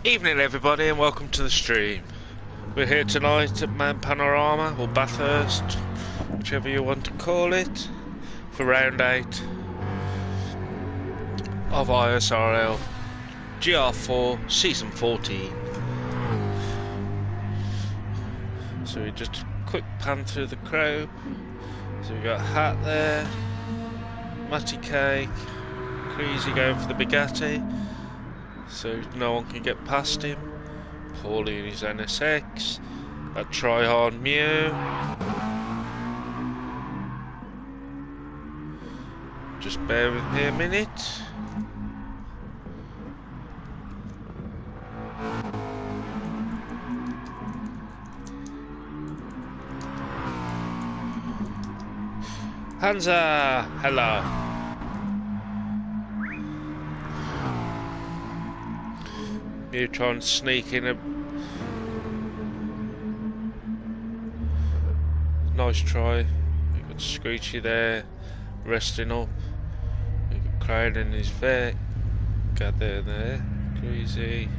Evening everybody and welcome to the stream. We're here tonight at Man Panorama, or Bathurst, whichever you want to call it, for round 8 of ISRL Gr4 season 14. So we just quick pan through the crowd. So we got Hat there, Matty Cake, Creasy going for the Bugatti, so no one can get past him. Paulie in his NSX, a try-hard Mew. Just bear with me a minute. Hansa, hello. You try and sneak in a nice try. You got Screechy there, resting up. You got Crane in his vet. Got there. Greasy.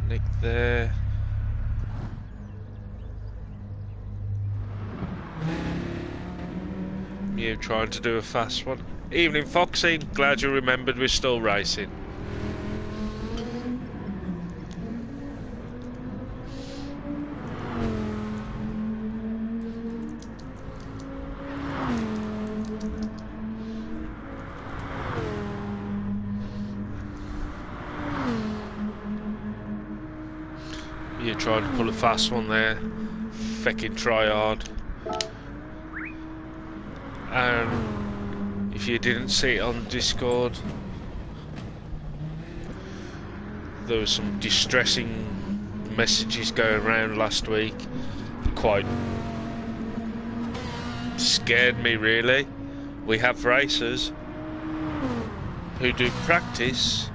Nick there. You trying to do a fast one. Evening Foxy, glad you remembered we're still racing. You're trying to pull a fast one there. Feckin' try hard. And if you didn't see it on Discord, there was some distressing messages going around last week. Quite scared me really. We have racers who do practice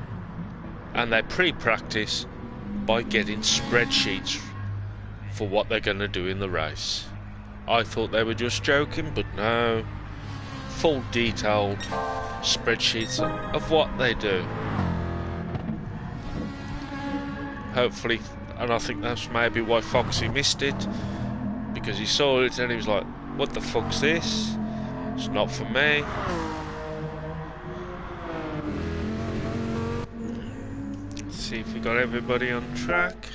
and they pre-practice by getting spreadsheets for what they're going to do in the race. I thought they were just joking, but no. Full detailed spreadsheets of what they do. Hopefully, and I think that's maybe why Foxy missed it, because he saw it and he was like, what the fuck's this? It's not for me. Let's see if we got everybody on track.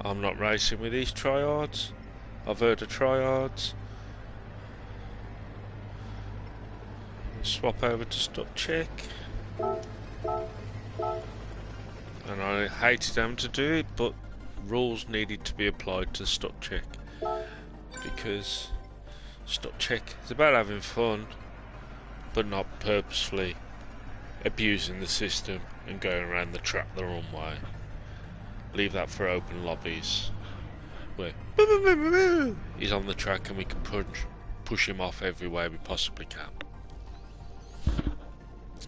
I'm not racing with these tryhards. I've heard of tryhards. Swap over to stop check, and I hated them to do it, but rules needed to be applied to stop check, because stop check is about having fun but not purposefully abusing the system and going around the track the wrong way. Leave that for open lobbies where he's on the track and we can push him off every way we possibly can.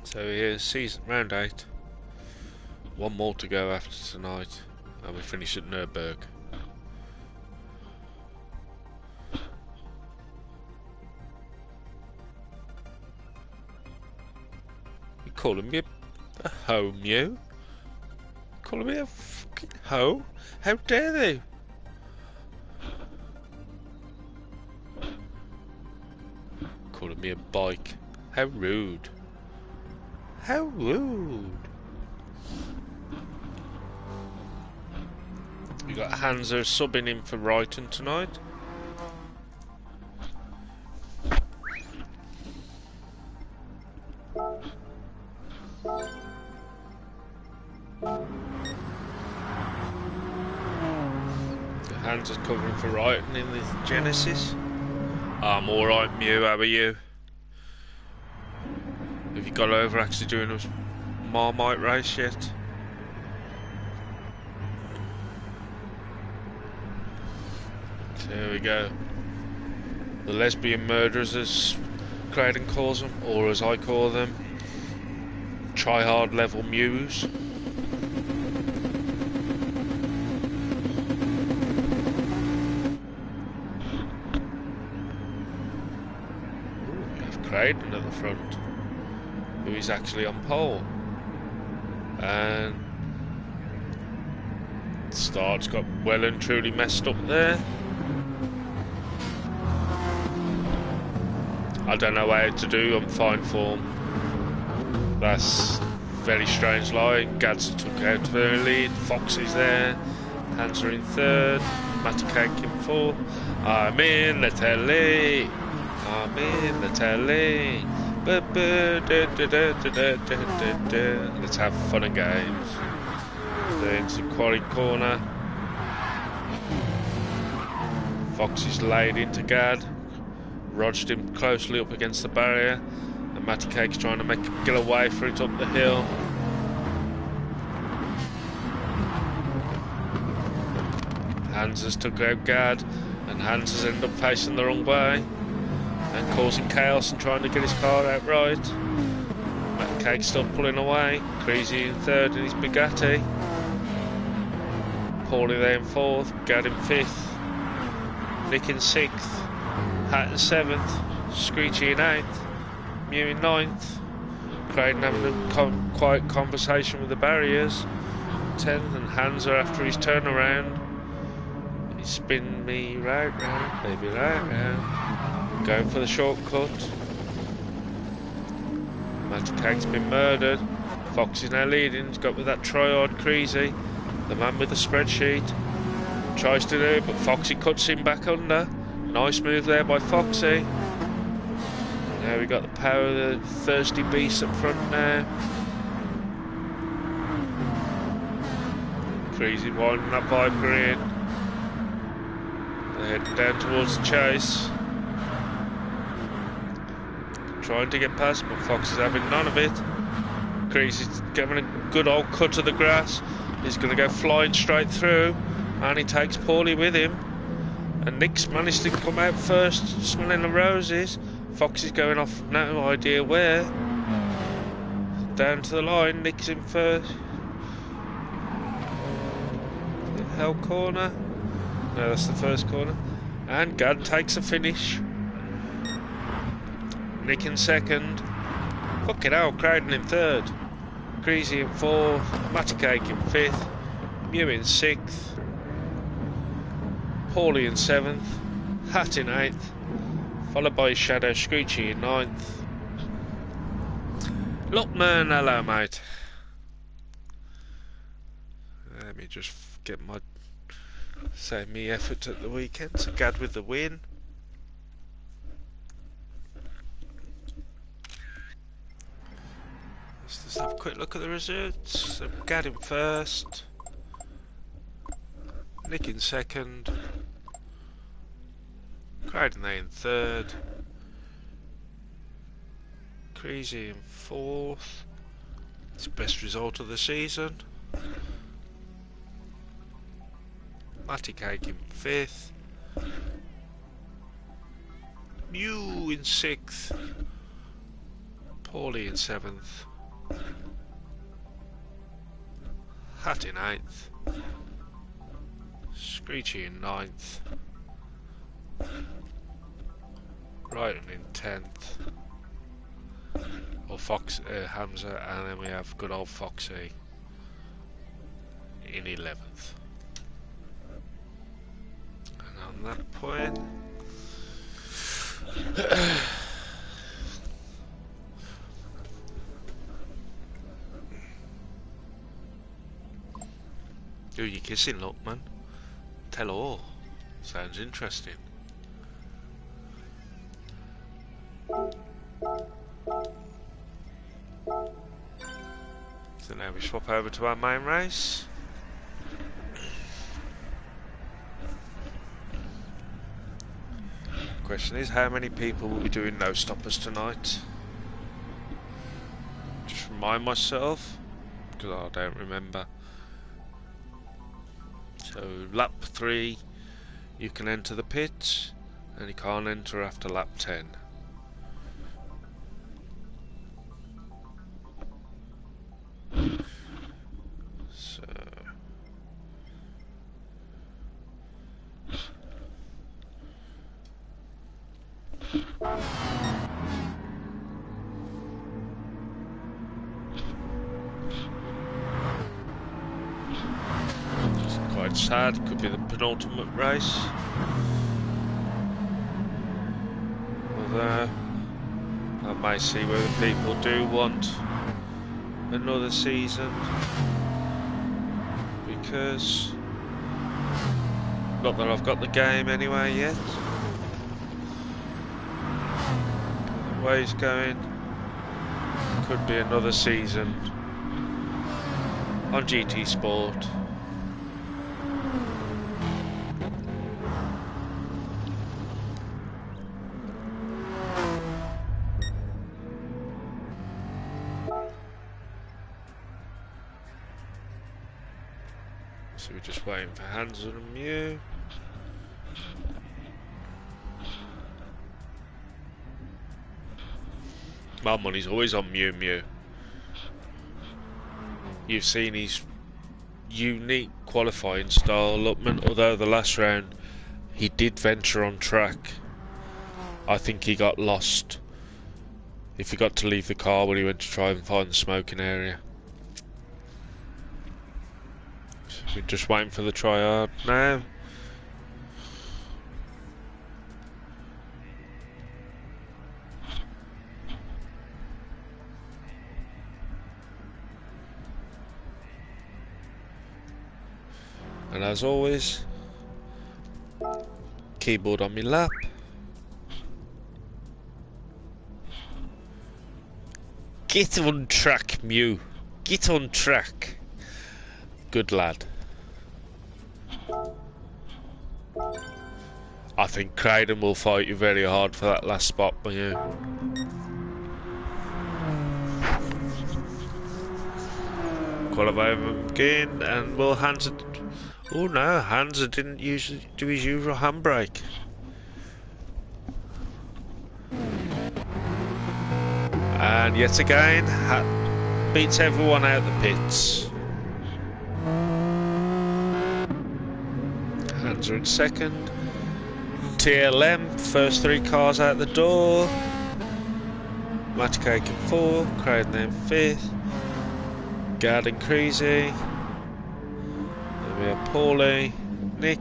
So here's season round 8. One more to go after tonight, and we finish at Nürburg. You calling me a hoe, Mew? Calling me a fucking hoe? How dare they? Calling me a bike? How rude. How rude. We got Hansa subbing in for Brighton tonight. Hansa's covering for Brighton in the Genesis. I'm alright, Mew, how are you? Have you got over actually doing a Marmite race yet? There we go. The lesbian murderers, as Craden calls them, or as I call them, try-hard level Mews. We have Craden at the front. who is actually on pole. And the start's got well and truly messed up there. I don't know how to do on fine form. That's very strange line. Gads took out the lead. Fox is there. Hands are in third. Matty Cake in fourth. I'm in the telly. I'm in the telly. Let's have fun and games. Then into quarry corner. Fox is laid into Gad. Rodged him closely up against the barrier. And Matty Cake's trying to make him get away for it up the hill. Hans has took out Gad, and Hans has ended up facing the wrong way and causing chaos and trying to get his car out right. Matty Cake's still pulling away. Creasy in third in his Bugatti. Paulie there in fourth. Gad in fifth. Nick in sixth. Hat in seventh. Screechy in eighth. Mew in ninth. Creighton having a quiet conversation with the barriers. 10th, and Hans are after his turnaround. He spin me right round, baby, right round. Going for the shortcut. Matty Cake's been murdered. Fox is now leading. He's got with that tryhard Creasy, the man with the spreadsheet. Tries to do it, but Foxy cuts him back under. Nice move there by Foxy. Now we got the power of the thirsty beast up front now. Creasy winding that Viper in. They're heading down towards the chase. Trying to get past, but Fox is having none of it. Creasy's giving a good old cut of the grass. He's going to go flying straight through, and he takes Paulie with him. And Nick's managed to come out first, smelling the roses. Fox is going off, no idea where. Down to the line, Nick's in first. Hell corner. No, that's the first corner. And Gad takes a finish. Nick in second. Fucking hell, Crowden in third. Creasy in fourth. Matty Cake in fifth. Mew in sixth. Paulie in seventh. Hat in eighth. Followed by Shadow Screechy in ninth. Look, man, hello, mate. Let me just get my save me effort at the weekend. So Gad with the win. Let's just have a quick look at the results. So Gad in first. Nick in second. Crowden in third. Creasy in fourth. It's the best result of the season. Matty Cake in fifth. Mew in sixth. Paulie in seventh. Hat in eighth. Screechy in ninth. Brighton in 10th. Or Hamza, and then we have good old Foxy in 11th. And on that point, who you kissing, look, man? Tell all. Sounds interesting. So now we swap over to our main race. Question is, how many people will be doing no stoppers tonight? Just remind myself, because I don't remember. So lap 3 you can enter the pit, and you can't enter after lap 10. So quite sad. Could be the penultimate race. Although I may see whether people do want another season, because not that I've got the game anyway yet. The way it's going, could be another season on GT Sport. So we're just waiting for Hans and Mew. My money's always on Mew Mew. You've seen his unique qualifying style, Luckman, although the last round he did venture on track. I think he got lost if he got to leave the car when he went to try and find the smoking area. So we're just waiting for the tryhard now. And as always, keyboard on my lap. Get on track, Mew. Get on track. Good lad. I think Craydon will fight you very hard for that last spot, Mew. Qualify him again, and will Hans it. Oh no, Hans didn't do his usual handbrake. And yet again, beats everyone out the pits. Hans are in second. TLM, first three cars out the door. Maticake in fourth, Craydon in fifth. Gard and Creasy. We have Paulie, Nick,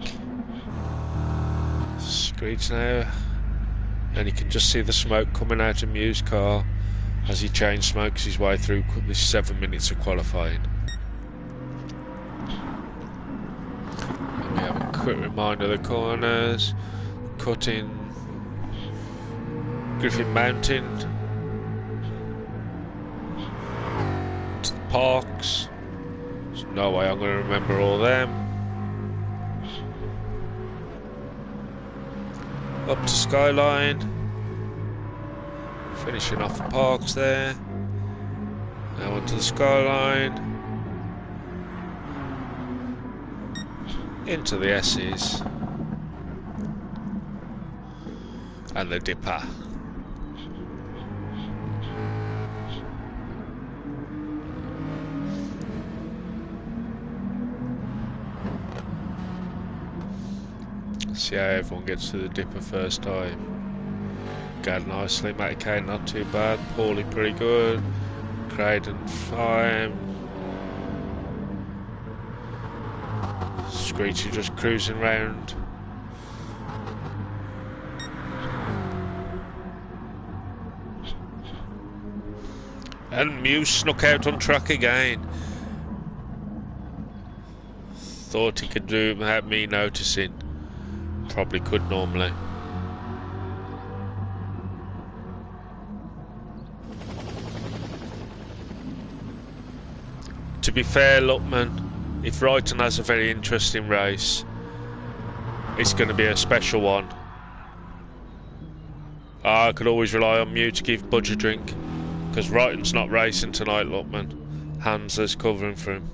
Screech now, and you can just see the smoke coming out of Mew's car as he chain smokes his way through this 7 minutes of qualifying. And we have a quick reminder of the corners, cutting Griffin Mountain to the parks. There's no way I'm going to remember all them. Up to Skyline. Finishing off the parks there. Now onto the Skyline. Into the S's. And the Dipper. See how everyone gets to the Dipper first time. Gad nicely, Maticate not too bad, Paulie pretty good, Craydon fine. Screechy just cruising round. And Mew snuck out on track again. Thought he could do it without me noticing. Probably could normally. To be fair, Luckman, if Brighton has a very interesting race, it's going to be a special one. I could always rely on Mew to give Budge a drink, because Brighton's not racing tonight, Luckman. Hans is covering for him.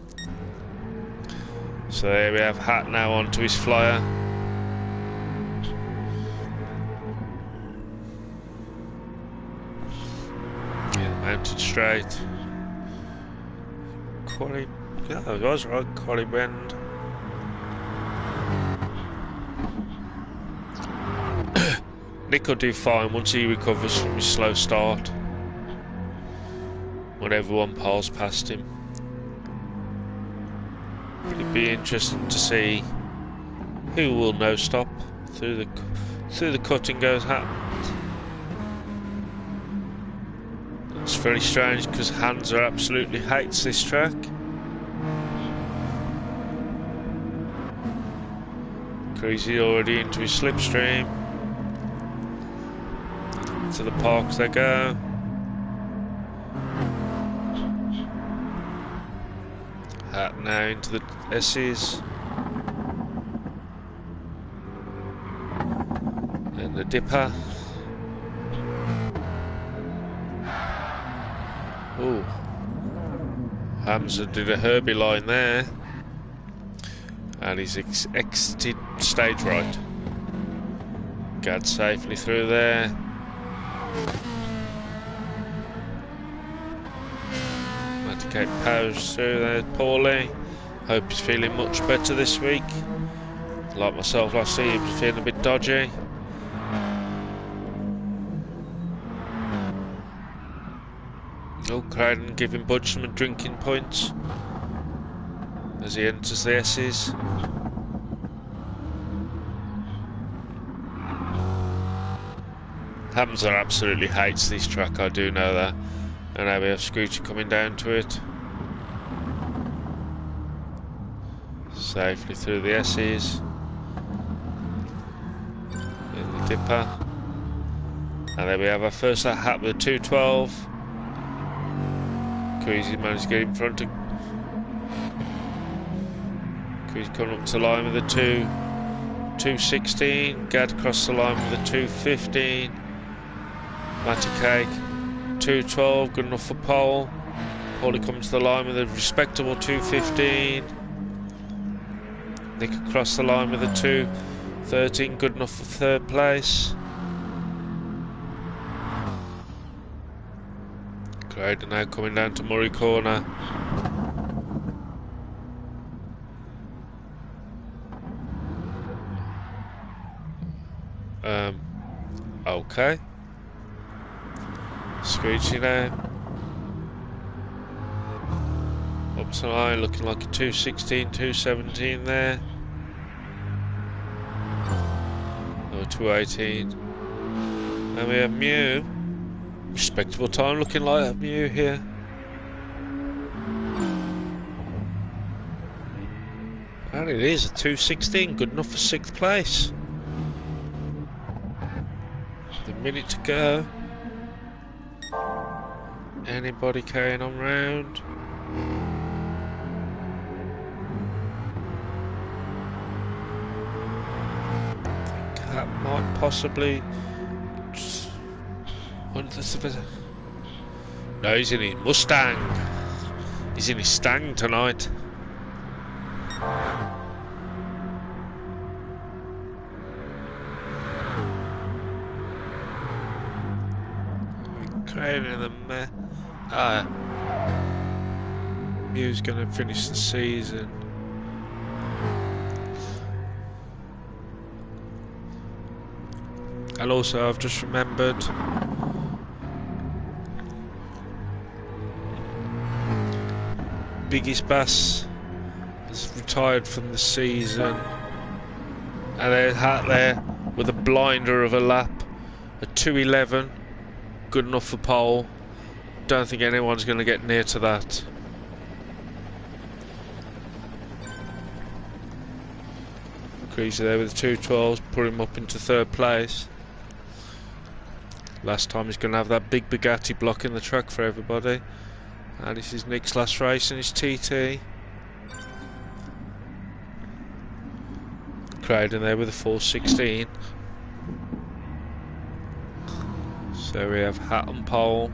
So there we have Hat now onto his flyer. Mounted straight. Quarry. Yeah, that was right. Quarry bend. Nick will do fine once he recovers from his slow start. When everyone piles past him. But it'd be interesting to see who will no stop through the cut and goes hat. It's very strange because Hansa absolutely hates this track. Crazy already into his slipstream. To the parks they go. Hat now into the S's. And the dipper. Ooh. Hamza did a Herbie line there. And he's exited stage right. Got safely through there. Kate powers through there poorly. Hope he's feeling much better this week. Like myself last year, he was feeling a bit dodgy. Oh, Crowden giving Budge some drinking points as he enters the S's. Hamza absolutely hates this track, I do know that. And now we have Scooter coming down to it. Safely through the S's. In the dipper. And then we have our first hat with a 212. Cruzy managed to get in front of. Cruzy coming up to the line with a 216. Gad across the line with a 215. Matty Cake. 212, good enough for pole. Paulie comes to the line with a respectable 215. Nick across the line with a 213, good enough for third place. Crowder now coming down to Murray Corner. Okay. Screeching now. Up to line, looking like a 216, 217 there. Or 218. And we have Mew. Respectable time looking like a Mew here. And it is a 216, good enough for 6th place. The minute to go. Anybody carrying on round? That might possibly. No, he's in his Mustang. He's in his Stang tonight. Creating the mess. Mew's going to finish the season. And also, I've just remembered Biggest Bass has retired from the season, and there's Hat there with a blinder of a lap, a 211, good enough for pole. Don't think anyone's going to get near to that. Creasy there with the 212s, put him up into third place. Last time he's going to have that big Bugatti blocking the track for everybody. And this is Nick's last race in his TT. Crowden there with a 416. So we have Hat and pole.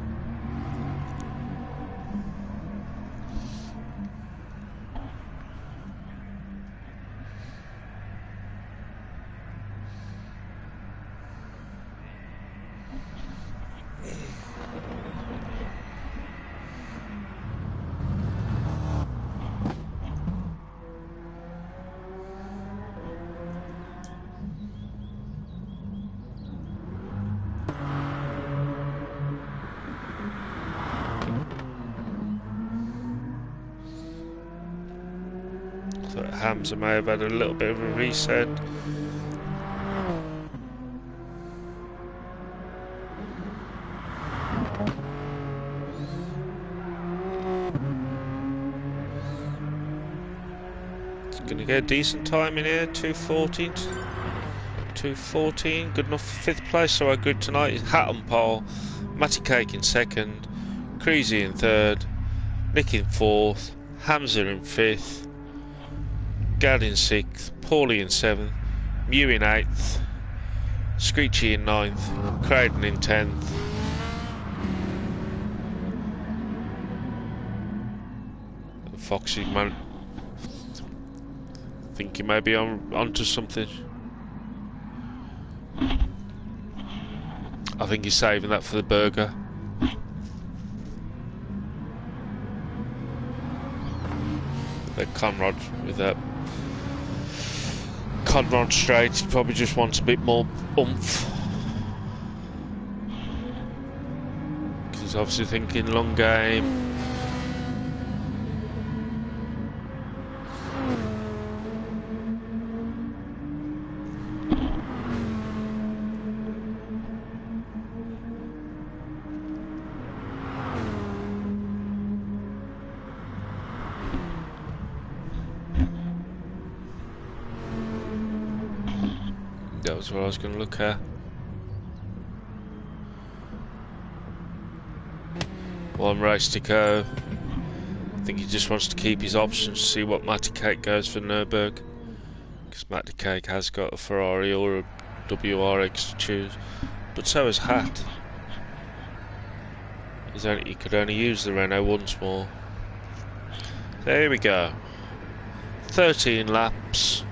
Thought Hamza may have had a little bit of a reset. It's gonna get a decent time in here, 2:14. 2:14, good enough for 5th place. So our grid tonight is Hat on pole, Matty Cake in 2nd, Creasy in 3rd, Nick in 4th, Hamza in 5th, Gad in 6th, Paulie in 7th, Mew in 8th, Screechy in 9th, Craydon in 10th. Foxy man, I think he may be onto something. I think he's saving that for the burger. The Conrad with that Conrad straight, he probably just wants a bit more oomph. Because he's obviously thinking long game. That was what I was going to look at. One race to go. I think he just wants to keep his options to see what Matty Cake goes for Nürburgring. Because Matty Cake has got a Ferrari or a WRX to choose. But so has Hat. He could only use the Renault once more. There we go. 13 laps.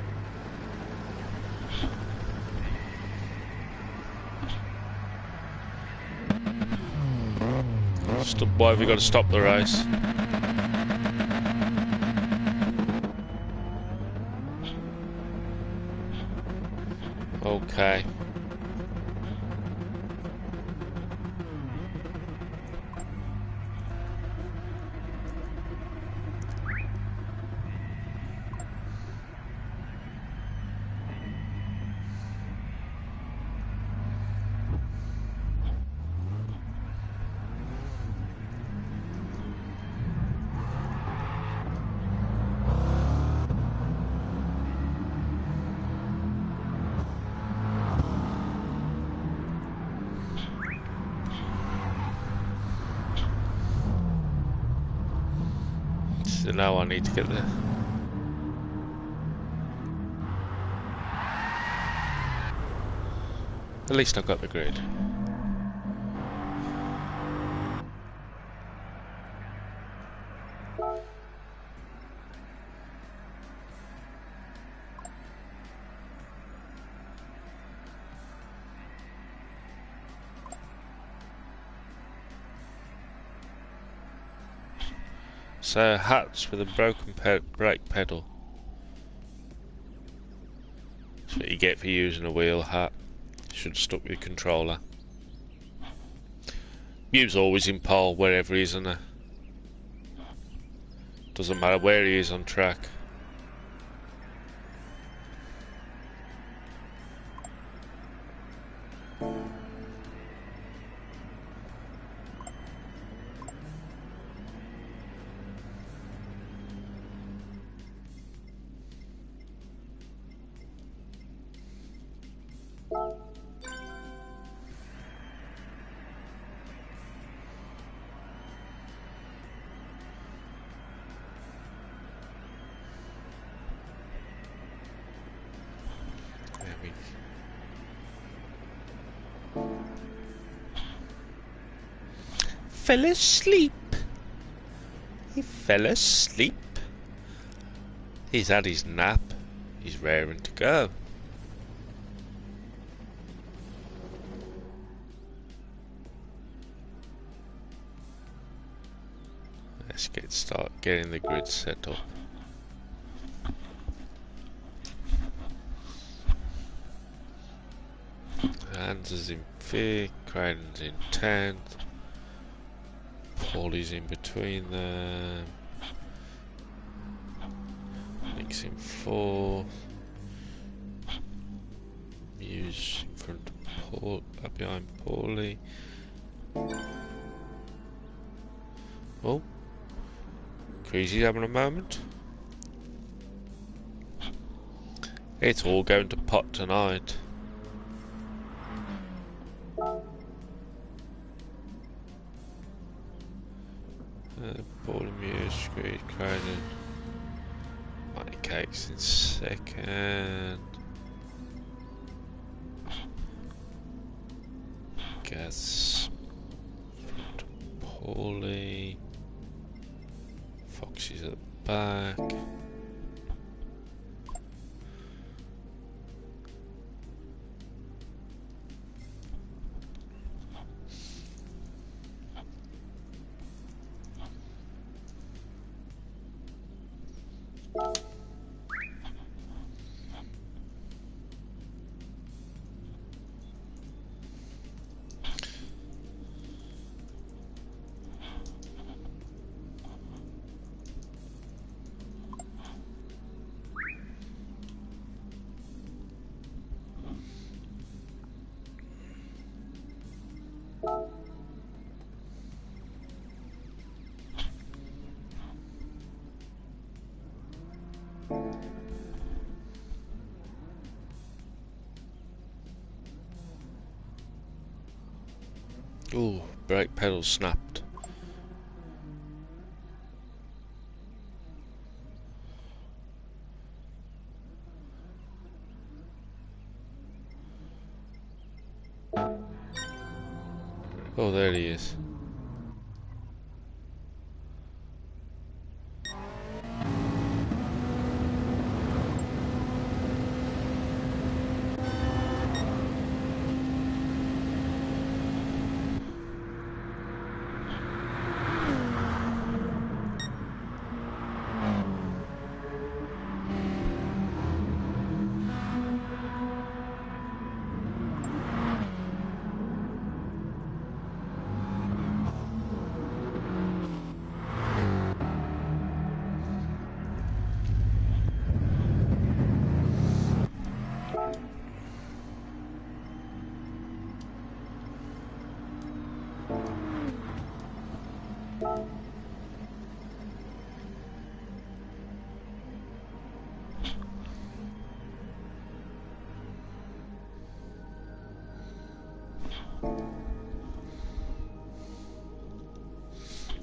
Why have we got to stop the race? Okay. So now I need to get there. At least I've got the grid. So Hats with a broken brake pedal. That's what you get for using a wheel, Hat. Should have stuck with your controller. Mew's always in pole wherever he is, isn't he? Doesn't matter where he is on track. Fell asleep. He fell asleep. He's had his nap. He's raring to go. Let's start getting the grid set up. Hans is in 5th, Craydon's in 10th. Paulie's in between them. Six in fourth. Muse in front of Paul, behind Paulie. Oh, Crazy's having a moment. It's all going to pot tonight. Paulie, Muse, Great Cronin. Money Cakes in second. Guess Paulie. Foxy's at the back. Ooh, brake pedal snapped. Oh, there he is.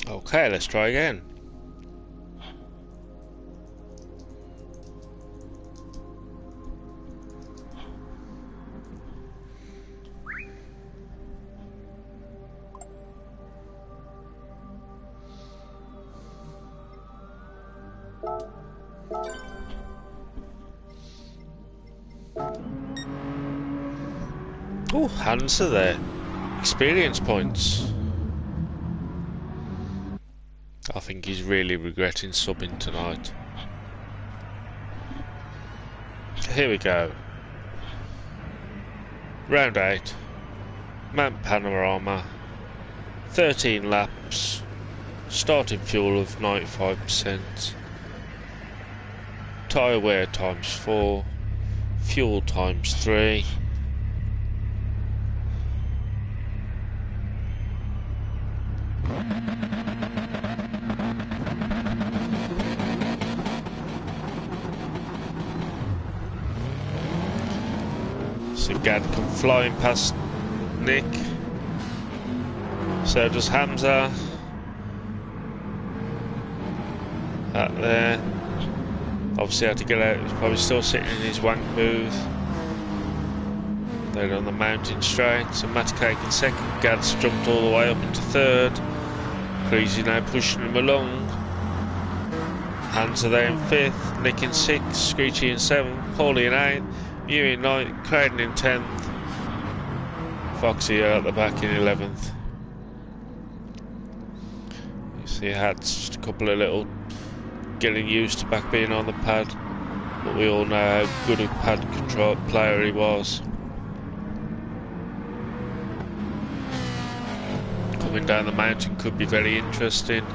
Okay, let's try again. Oh, hands are there. Experience points. I think he's really regretting subbing tonight. Here we go. Round 8. Mount Panorama. 13 laps. Starting fuel of 95%. Tyre wear times 4. Fuel times 3. So Gad come flying past Nick. So does Hamza. That there. Obviously had to get out. He's probably still sitting in his wank booth. They're on the mountain straight. So Matt Cake in second. Gad's jumped all the way up into third. Crazy now pushing him along. Hamza there in fifth. Nick in sixth. Screechy in seventh. Paulie in eighth. Mew in ninth. Crowden in 10th. Foxy at the back in 11th. You see, had just a couple of little getting used to back being on the pad, but we all know how good a pad control player he was. Coming down the mountain could be very interesting.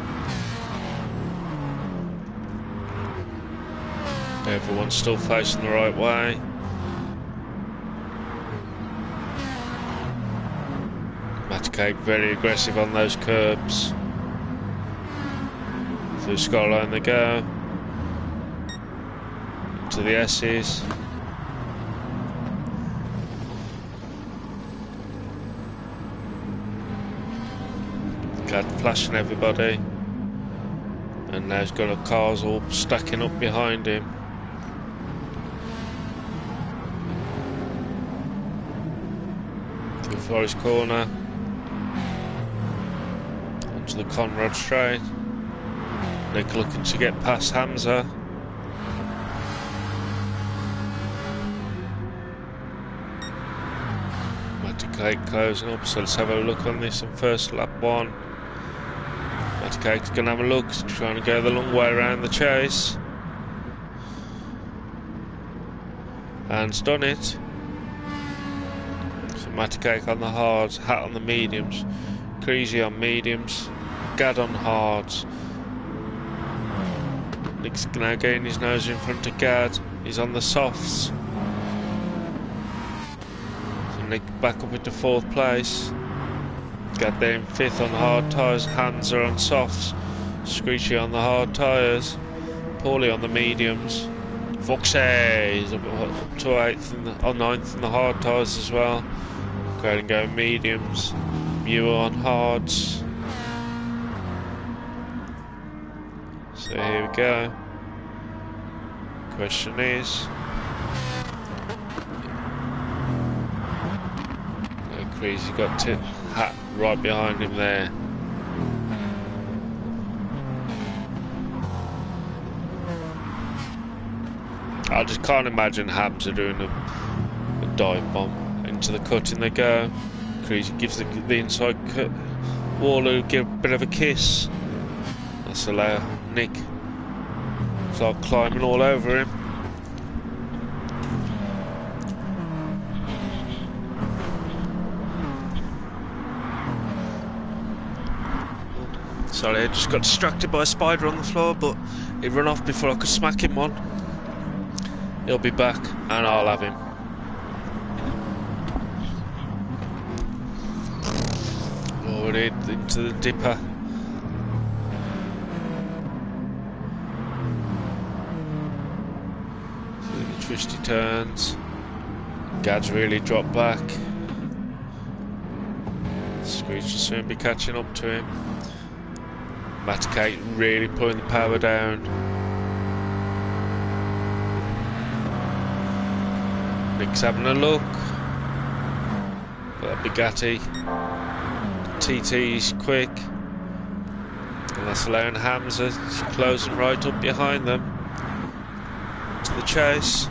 Everyone's still facing the right way. Matacake very aggressive on those curbs. Through Skyline they go. To the S's. Glad flashing everybody. And now he's got a cars all stacking up behind him. To Forest Corner. Onto the Conrad Straight. Nick looking to get past Hamza. Matacake closing up, so let's have a look on this on first lap one. Matacake's going to have a look, trying to go the long way around the chase. And it's done it. So Matacake on the hards, Hat on the mediums, Creasy on mediums, Gad on hards. Nick's now getting his nose in front of Gad. He's on the softs. So Nick back up into 4th place. Gad there in 5th on hard tyres. Hands are on softs. Screechy on the hard tyres. Paulie on the mediums. Foxy's up to 8th on 9th on the hard tyres as well. Going mediums. Mew on hards. So here we go. Question is, Creasy got Hat right behind him there. I just can't imagine Hamza doing a dive bomb into the cutting they go. Creasy gives the inside cut. Waller give a bit of a kiss. That's allow Nick start climbing all over him. Sorry, I just got distracted by a spider on the floor, but he ran off before I could smack him one. He'll be back and I'll have him. Already into the dipper. Twisty turns. Gad's really dropped back. Screech will soon be catching up to him. Matacake really pulling the power down. Nick's having a look. Got Bugatti. TT's quick. And that's allowing Hamza closing right up behind them. To the chase.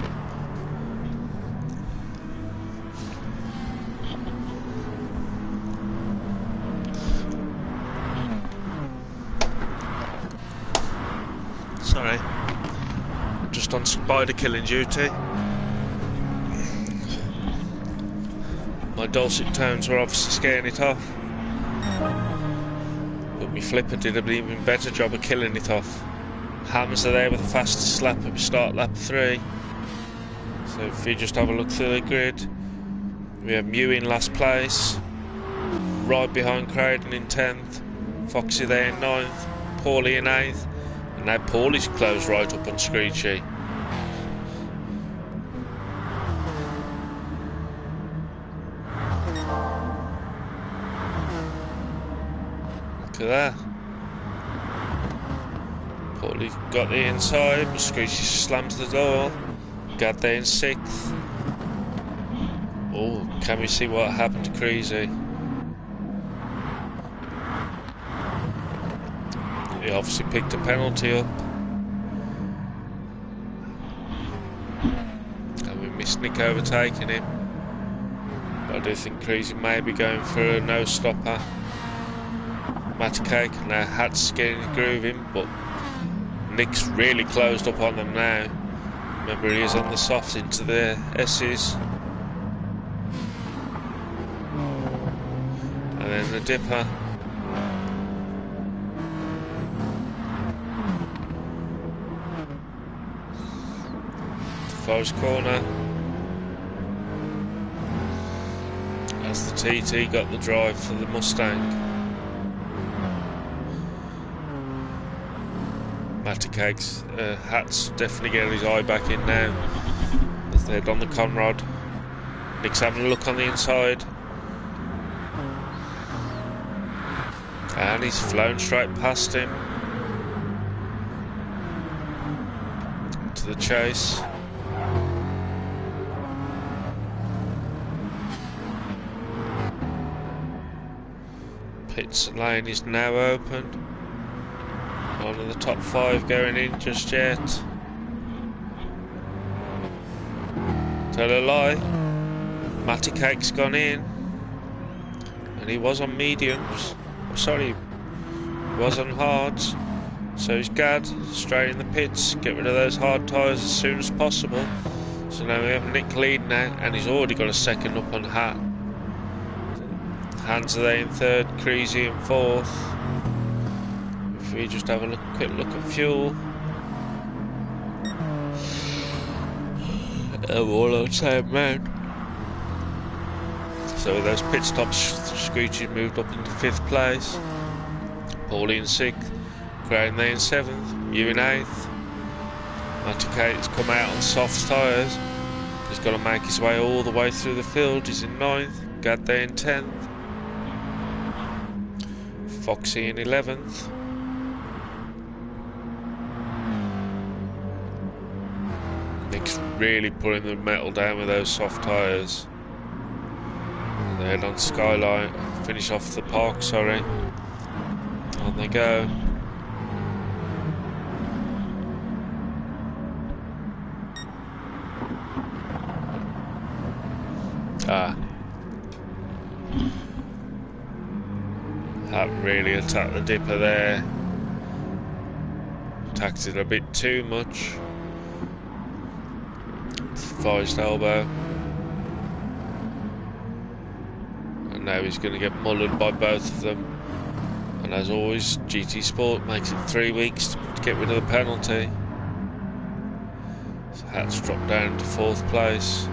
Sorry, just on spider killing duty. My dulcet tones were obviously scaring it off, but my flipper did an even better job of killing it off. Hamza there with the fastest lap at start lap 3. So if you just have a look through the grid, we have Mew in last place, right behind Craden in 10th, Foxy there in 9th, Paulie in 8th, and now Paulie's closed right up on Screechy. Look at that. Paulie got the inside, but Screechy slams the door. Got there in 6th. Oh, can we see what happened to Creasy? He obviously picked a penalty up. And we missed Nick overtaking him. But I do think Creasy may be going for a no-stopper. Matacake, now Hat's getting grooving, but Nick's really closed up on them now. Remember, he is on the softs into the S's. And then the dipper. Forest corner. As the TT got the drive for the Mustang. Matty-Cake's Hat's definitely getting his eye back in now. As they head on the Conrod. Nick's having a look on the inside. And he's flown straight past him. To the chase. Pits lane is now open. None of the top 5 going in just yet. Tell a lie. Matty-Cake's gone in. And he was on mediums. Oh, sorry, he was on hards. So he's Gad, straight in the pits, get rid of those hard tyres as soon as possible. So now we have Nick lead now, and he's already got a second up on Hat. Hands are there in third, Creasy in fourth. If we just have a quick look at fuel. All on the same amount. So with those pit stops, Screechy moved up into 5th place. Paulie in 6th. Graham there in 7th. You in 8th. Matty-Cake's come out on soft tyres. He's got to make his way all the way through the field. He's in 9th. Gad there in 10th. Foxy in 11th. Nick's really putting the metal down with those soft tyres. They head on Skyline, finish off the park, sorry. On they go. Haven't really attacked the dipper there. Attacked it a bit too much. Forest elbow. And now he's going to get mullered by both of them. And as always, GT Sport makes it 3 weeks to get rid of the penalty. So Hat's dropped down to 4th place.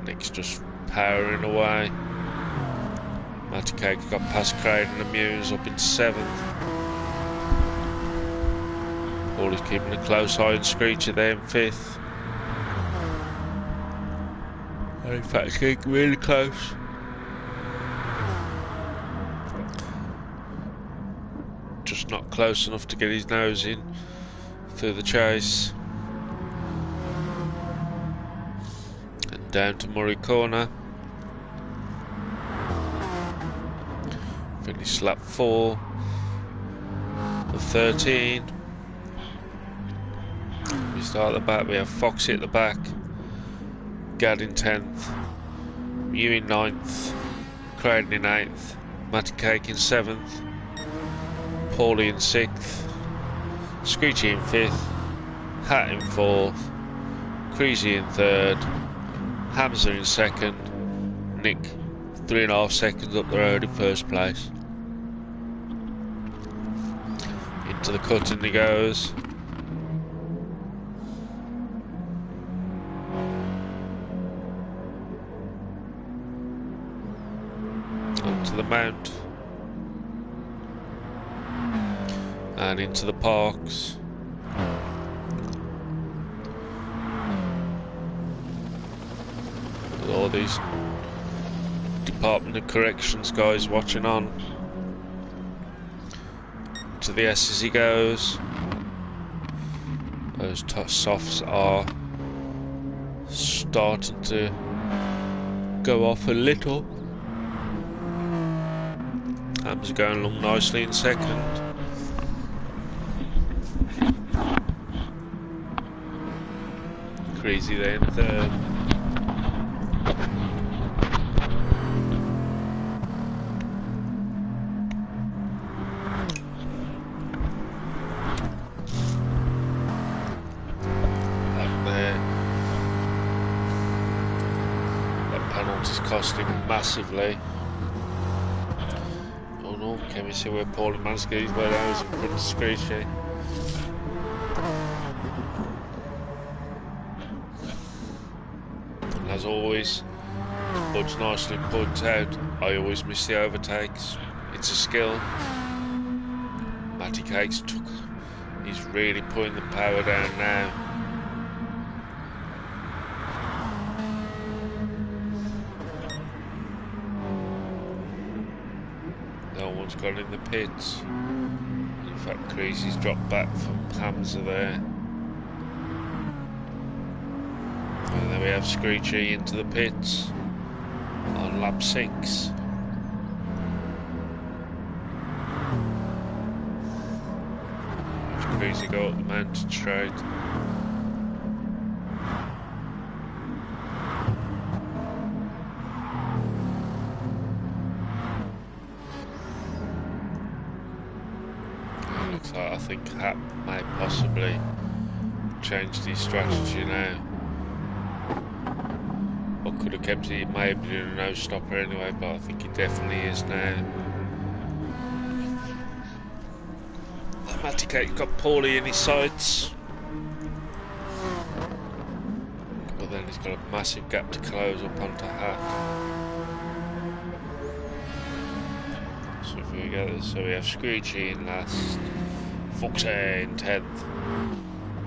Nick's just powering away. Matty-Cake's got past Craig and the Muse up in 7th. Paulie's keeping a close eye on Screecher there in 5th. And in fact, it's getting really close. Just not close enough to get his nose in through the chase. And down to Murray Corner. Finish lap 4 of 13. We start at the back, we have Foxy at the back. Gad in 10th. Mew in 9th. Craden in 8th. Matty-Cake in 7th. Paulie in 6th. Screechy in 5th. Hat in 4th. Creasy in 3rd. Hamza in 2nd. Nick 3.5 seconds up the road in 1st place. Into the cut and he goes. Onto the mount. And into the parks. With all these Department of Corrections guys watching on. To the S as he goes. Those softs are starting to go off a little. Ham's going along nicely in 2nd. Crazy there in 3rd. Cost him massively. Oh no, can we see where Paulie Mansky's way down in front of Screechy? always, Bud's nicely points out, I always miss the overtakes. It's a skill. Matty Cakes he's really putting the power down now. No one's gone in the pits. In fact, Creasy's dropped back from Hamza there. And then we have Screechy into the pits on lap 6. Creasy go up the mountain straight. Looks like I think Hap may possibly change his strategy now. Or could have kept it, maybe doing a no stopper anyway, but I think he definitely is now. Matty got Paulie in his sights. But then he's got a massive gap to close up onto Hap. So if we go, so we have Screechy in last, Foxy in 10th,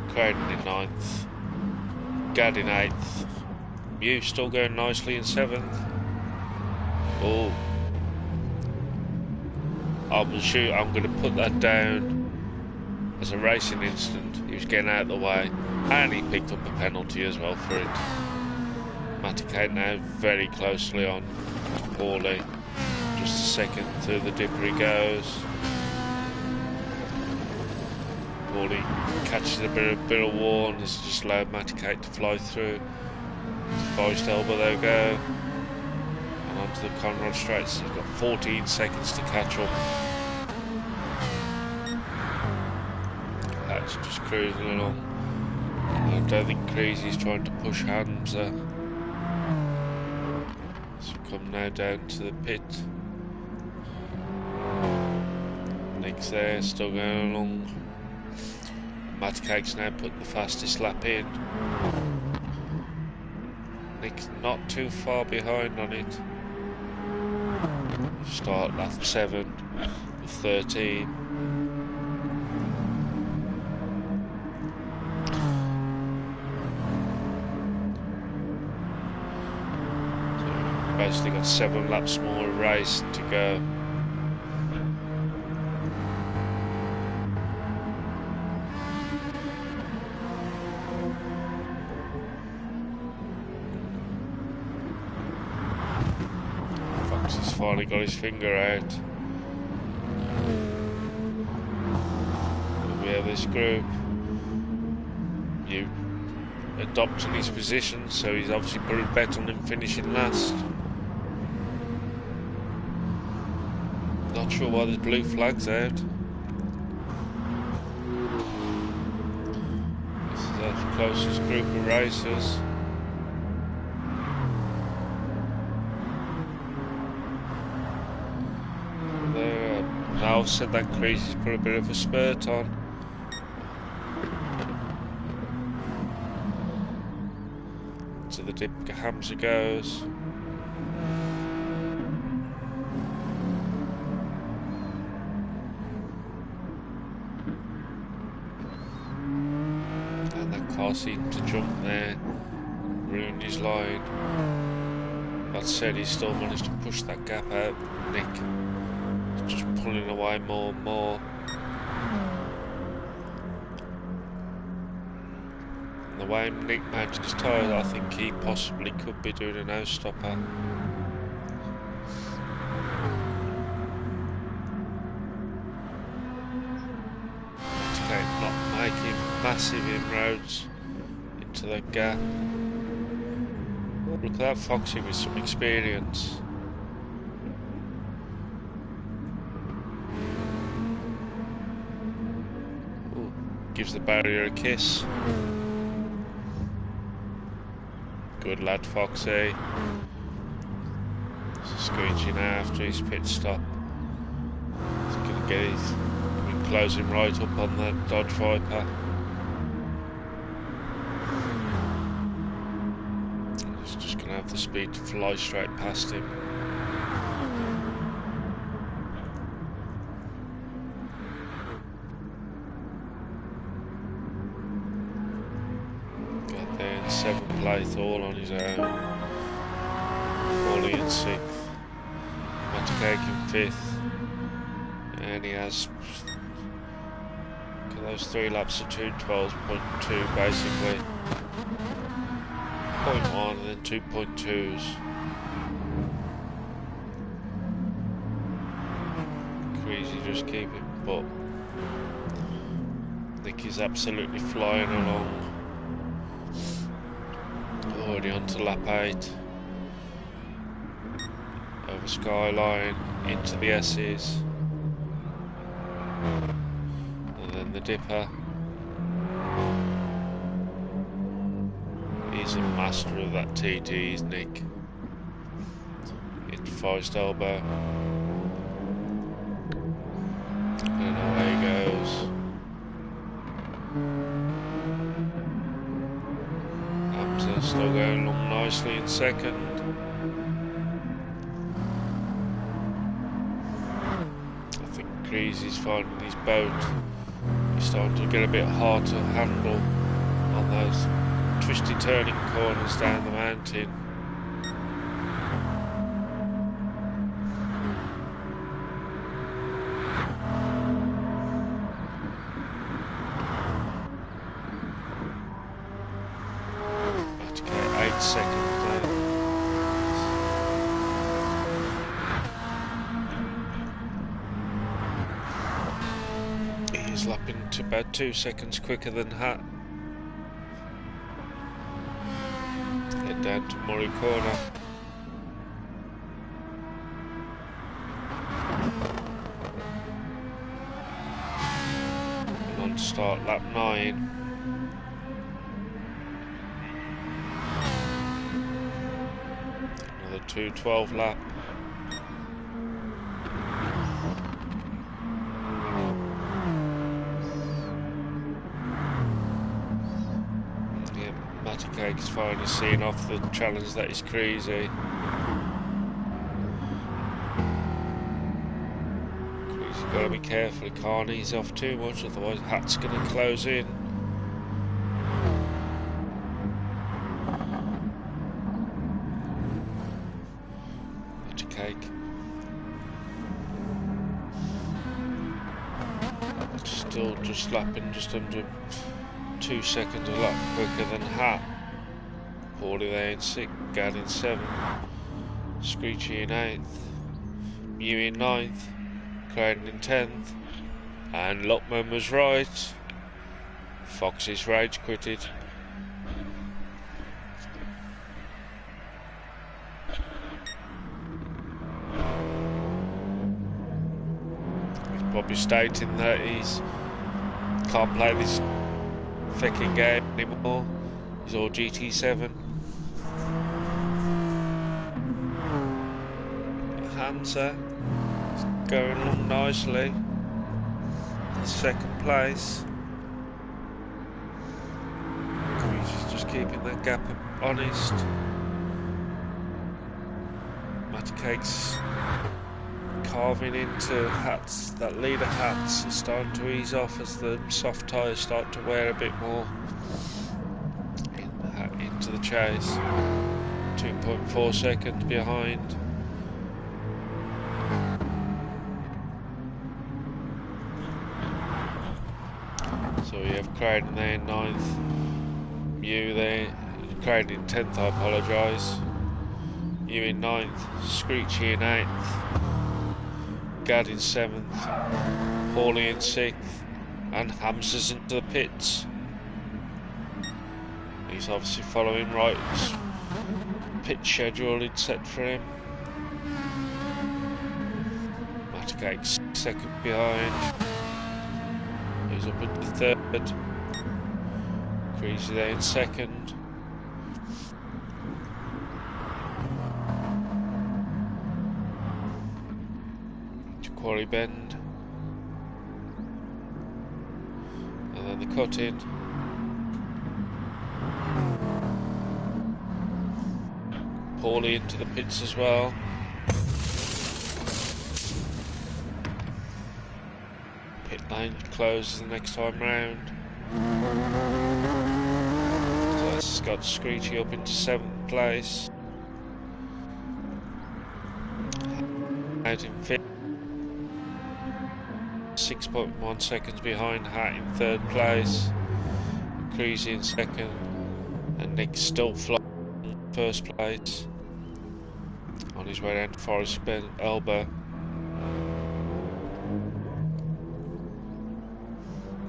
Crowden in 9th, Gad in 8th, Mew still going nicely in 7th. Oh, I'm going to put that down as a racing incident. He was getting out of the way, and he picked up a penalty as well for it. Matty Cake now very closely on Paulie. Just a second through the dipper he goes. Paulie catches a bit of war and has just allowed Matty Cake to fly through. Forest Elbow, there we go. And onto the Conrod straights. He's got 14 seconds to catch up. That's just cruising along. I don't think Crazy's trying to push Hamza. So we come now down to the pit. Nick's there, still going along. Matty Cake's now putting the fastest lap in. Nick's not too far behind on it. Start lap 7 with 13. So basically got 7 laps more of race to go. He's finally got his finger out. And we have this group. You adopting his position, so he's obviously put a bet on him finishing last. Not sure why there's blue flags out. This is our closest group of racers. I've said that Crazy's put a bit of a spurt on. To the dip Hamza goes. And that car seemed to jump there, ruined his line. That said, he still managed to push that gap out. Nick just pulling away more and more. And the way Nick mounted his tyres, I think he possibly could be doing a no stopper. Okay, not making massive inroads into the gap. Look at that Foxy with some experience. Gives the barrier a kiss. Good lad, Foxy. Screeching after his pit stop. He's going to get his. Close him right up on the Dodge Viper. He's just going to the speed to fly straight past him. Got there in 7th place, all on his own. Wally in 6th. Matacake in 5th. And he has those 3 laps of 2:12.2 basically. 0.1 and then 2.2s. Crazy just keeping, but I think he's absolutely flying along. Already on to lap 8. Over Skyline, into the S's. And then the Dipper. He's a master of that TT, isn't Nick? Into Forest Elbow. And away he goes. Hamza still going along nicely in 2nd. I think Creasy's finding his boat. He's starting to get a bit hard to handle on those twisty turning corners down the mountain. Have to get 8 seconds there. He's lapping to about 2 seconds quicker than Hat. Down to Murray Corner. And on to start lap 9. Another 2:12 lap. Matacake is finally seeing off the challenge that is Crazy. Crazy's got to be careful, he can't ease off too much, otherwise Hat's going to close in. Matacake. Still just lapping just under 2 seconds a lap quicker than Hat. Paulie there in 6th, Gad in 7th, Screechy in 8th, Mew in 9th, Crane in 10th, and Lockman was right. Fox's rage quitted. He's probably stating that he's can't play this fucking game anymore. He's all GT7. Hamza is going along nicely. In 2nd place. He's just keeping that gap honest. Matacake's carving into Hats. That leader Hats is starting to ease off as the soft tyres start to wear a bit more into the chase. 2.4 seconds behind. So we have Craden there in 9th, Mew there, Craden in 10th, I apologise. Mew in 9th, Screechy in 8th, Gad in 7th, Hawley in 6th, and Hamza's into the pits. He's obviously following Wright's pit schedule he'd set for him. Matacake's 2nd behind. He's up into 3rd. Crazy there in 2nd. To Quarry Bend. And then the cut in. Paulie into the pits as well. Pit lane closes the next time round. So that's got Screechy up into 7th place. Out in 5th. 6.1 seconds behind Hat in 3rd place. Cruisy in 2nd. And Nick's still flying in 1st place. On his way down to Forest Elbow.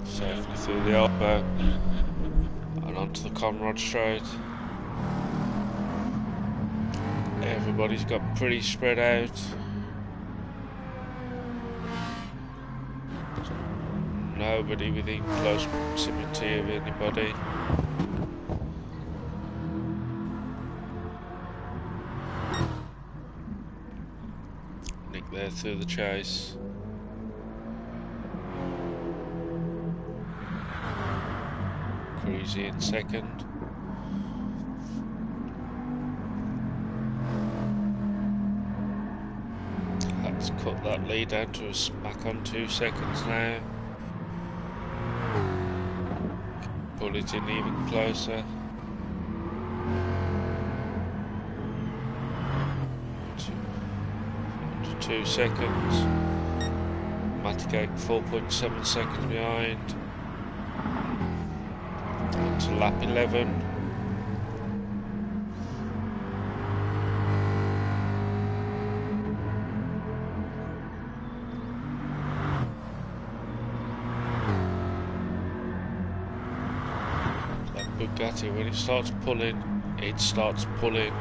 Safely through the elbow and onto the Conrod Straight. Everybody's got pretty spread out. Nobody within close proximity of anybody. Nick there through the chase. Cruisy in 2nd. Let's cut that lead down to a smack on 2 seconds now. Pull it in even closer. 2 seconds. Maticake 4.7 seconds behind. To lap 11. That Bugatti, when it starts pulling, it starts pulling.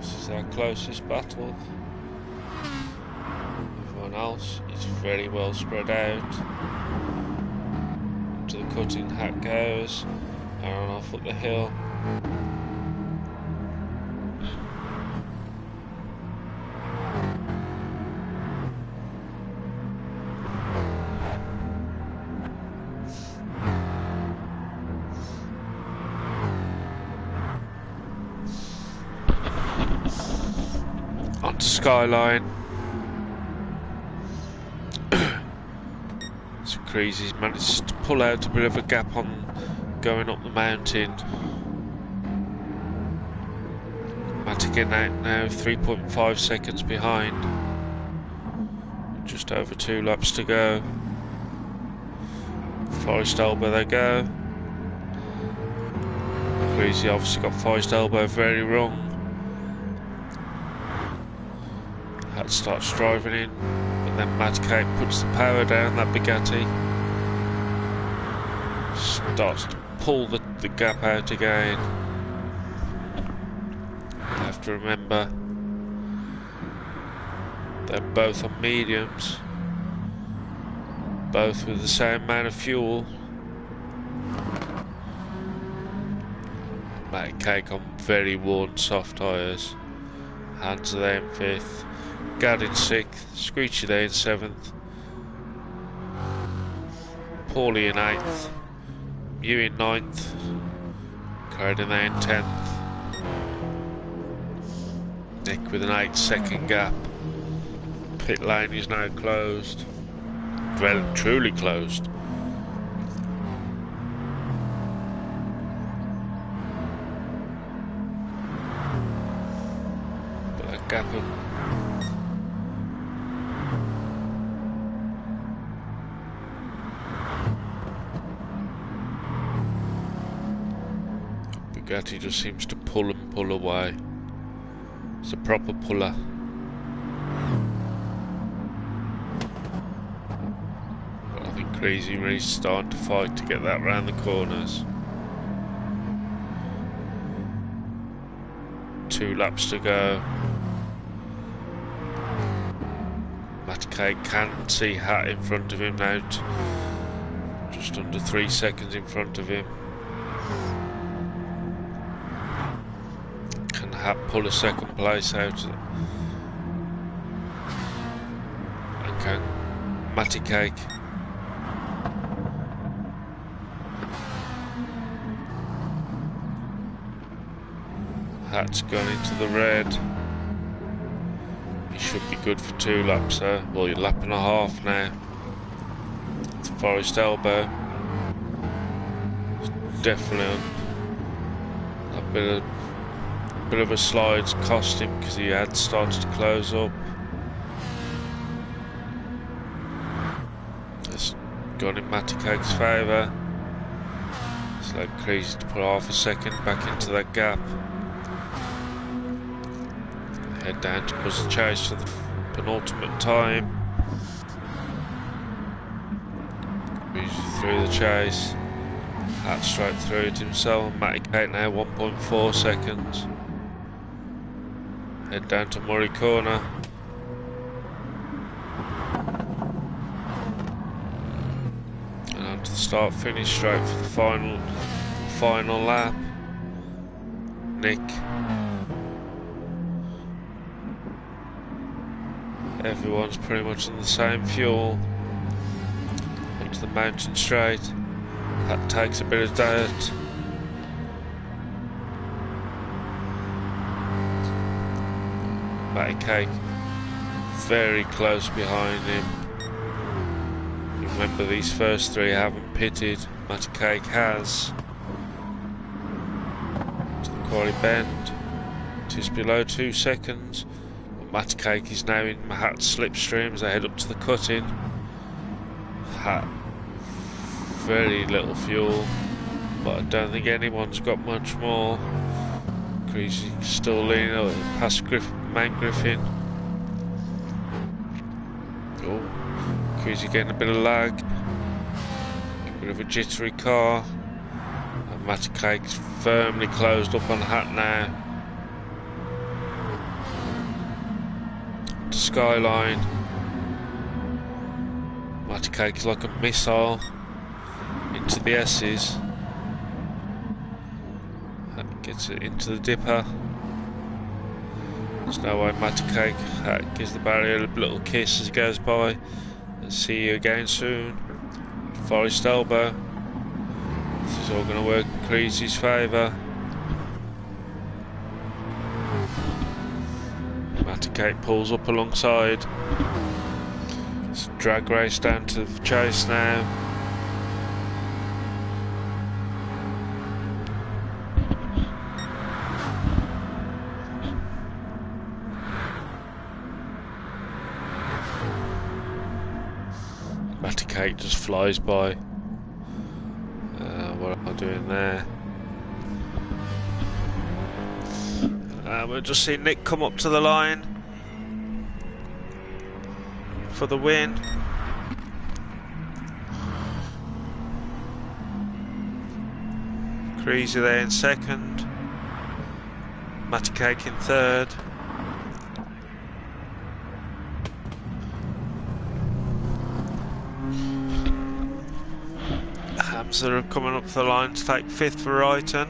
This is our closest battle. Else is very well spread out. To the cutting Hat goes, and off up the hill. Onto Skyline. He's managed to pull out a bit of a gap on going up the mountain. Matigan out now 3.5 seconds behind. Just over 2 laps to go. Forest Elbow they go. Crazy obviously got Forest Elbow very wrong. Hat starts driving in, but then Maticate puts the power down, that Bugatti. Starts to pull the gap out again. You have to remember they're both on mediums, both with the same amount of fuel. Cake on very worn soft tyres. Hands are there in 5th, Gad in 6th, Screechy there in 7th, Paulie in 8th, Mew in 9th, Carden there in 10th, Nick with an 8-second gap. Pit lane is now closed, well truly closed. But that gap Bugatti just seems to pull and pull away. It's a proper puller. But I think Crazy Ree's starting to fight to get that round the corners. 2 laps to go. Maticate can see Hat in front of him now. Just under 3 seconds in front of him. Pull a second place out and can Maticake Hat's gone into the red. He should be good for 2 laps though. Well, you're lap and a half now. It's Forest Elbow. It's definitely a bit of a slide's cost him because he had started to close up. It's gone in Matty Cake's favour. It's like crazy to put half a second back into that gap. Head down to push the chase for the penultimate time. Moves through the chase. Hat straight through it himself. Matty Cake now 1.4 seconds. Head down to Murray Corner. And on to the start finish straight for the final lap. Nick. Everyone's pretty much on the same fuel. Onto the mountain straight. That takes a bit of dirt. Matty Cake very close behind him. Remember, these first 3 haven't pitted. Matty Cake has. To the quarry bend. Just below 2 seconds. Matty Cake is now in Hat's slipstream as they head up to the cut-in. Hat, very little fuel, but I don't think anyone's got much more. Creasy's still leaning up past main Griffin. Oh, Creasy getting a bit of lag, a bit of a jittery car, and Matty Cake's firmly closed up on Hat now. Skyline. Matty Cake is like a missile into the S's. That gets it into the dipper. There's no way Matty Cake gives the barrier a little kiss as he goes by. And see you again soon. Forest Elbow. This is all going to work in Creasy's favour. Matty Cake pulls up alongside. It's a drag race down to the chase now. Matty Cake just flies by. What am I doing there? We'll just see Nick come up to the line for the win. Creasy there in second. Matty Cake in third. Hamza are coming up the line to take fifth for Ryton.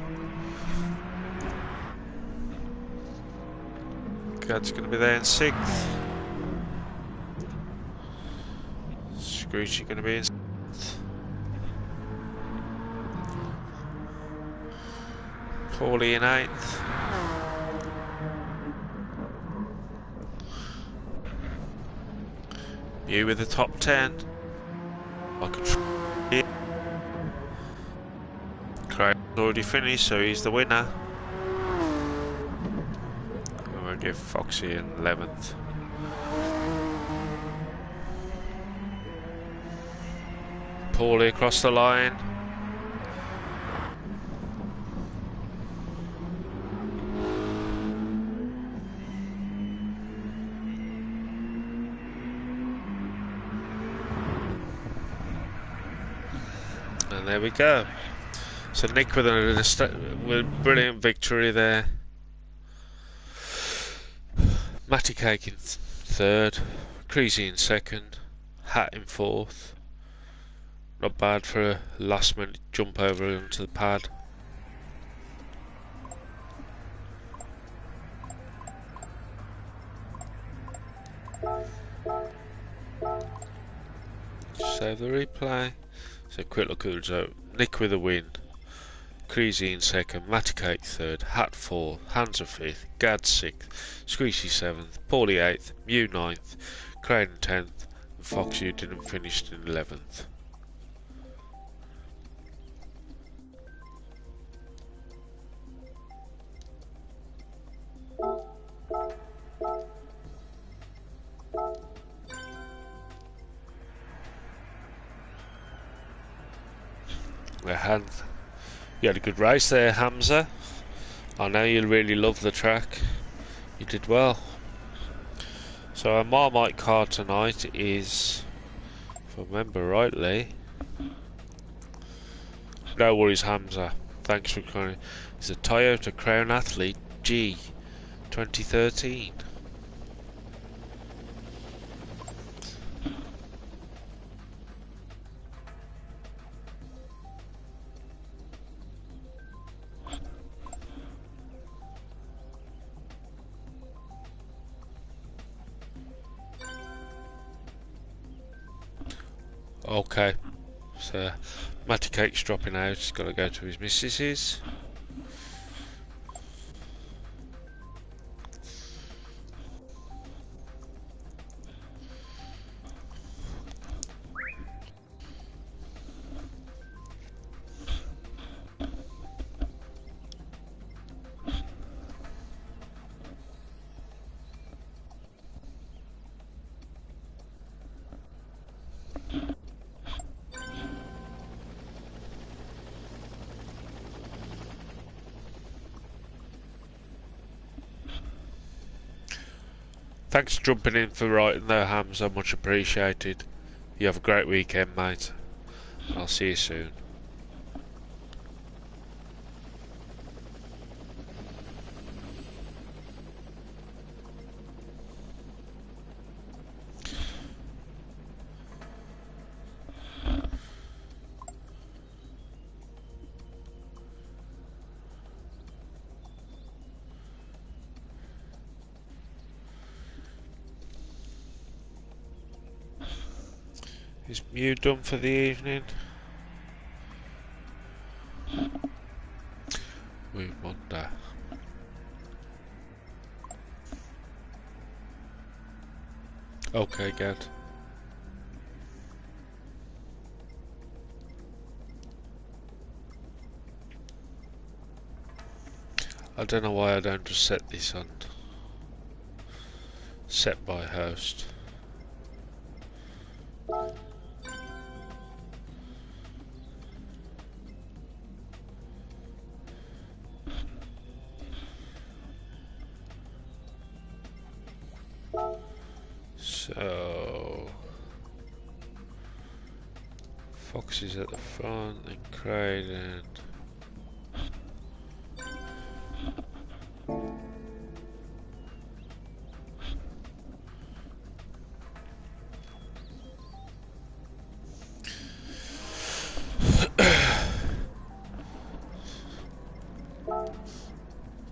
Gad's going to be there in sixth. Scrooge going to be in seventh. Paulie in eighth. You with the top 10. Craig's already finished, so he's the winner. We'll give Foxy in 11th. Paulie across the line. And there we go. So Nick with a brilliant victory there. Matty Cake in third, Creasy in second, Hat in fourth. Not bad for a last minute jump over onto the pad. Save the replay. So quick look at the result. Nick with a win. Creasy in second, Maticate third, Hat fourth, Hansa fifth, Gad sixth, Squeezy seventh, Paulie eighth, Mew ninth, Crane 10th, and Fox you didn't finish in 11th. You had a good race there, Hamza. I know you really love the track. You did well. So our Marmite car tonight is, if I remember rightly, no worries Hamza, thanks for coming. It's a Toyota Crown Athlete G 2013. Okay, so Matty Cake's dropping out, he's got to go to his missus's. Thanks for jumping in for writing though, Hamza, much appreciated. You have a great weekend, mate. I'll see you soon. Is Mew done for the evening? We wonder. Okay, good. I don't know why I don't just set this on set by host. So Fox is at the front and Crane and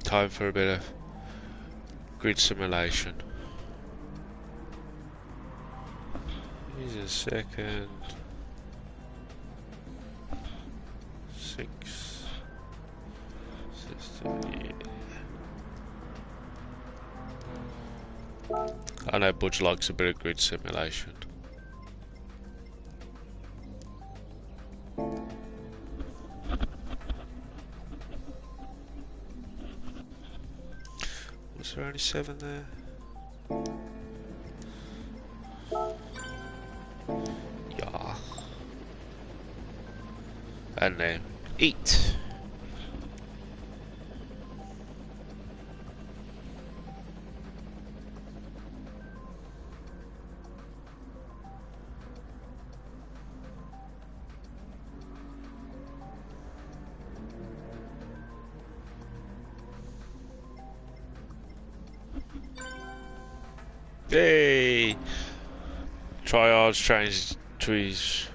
time for a bit of grid simulation. He's in second. 6. 60. I know Budge likes a bit of grid simulation. Was there only 7 there? Yeah. And then 8. Hey! Triards changed to his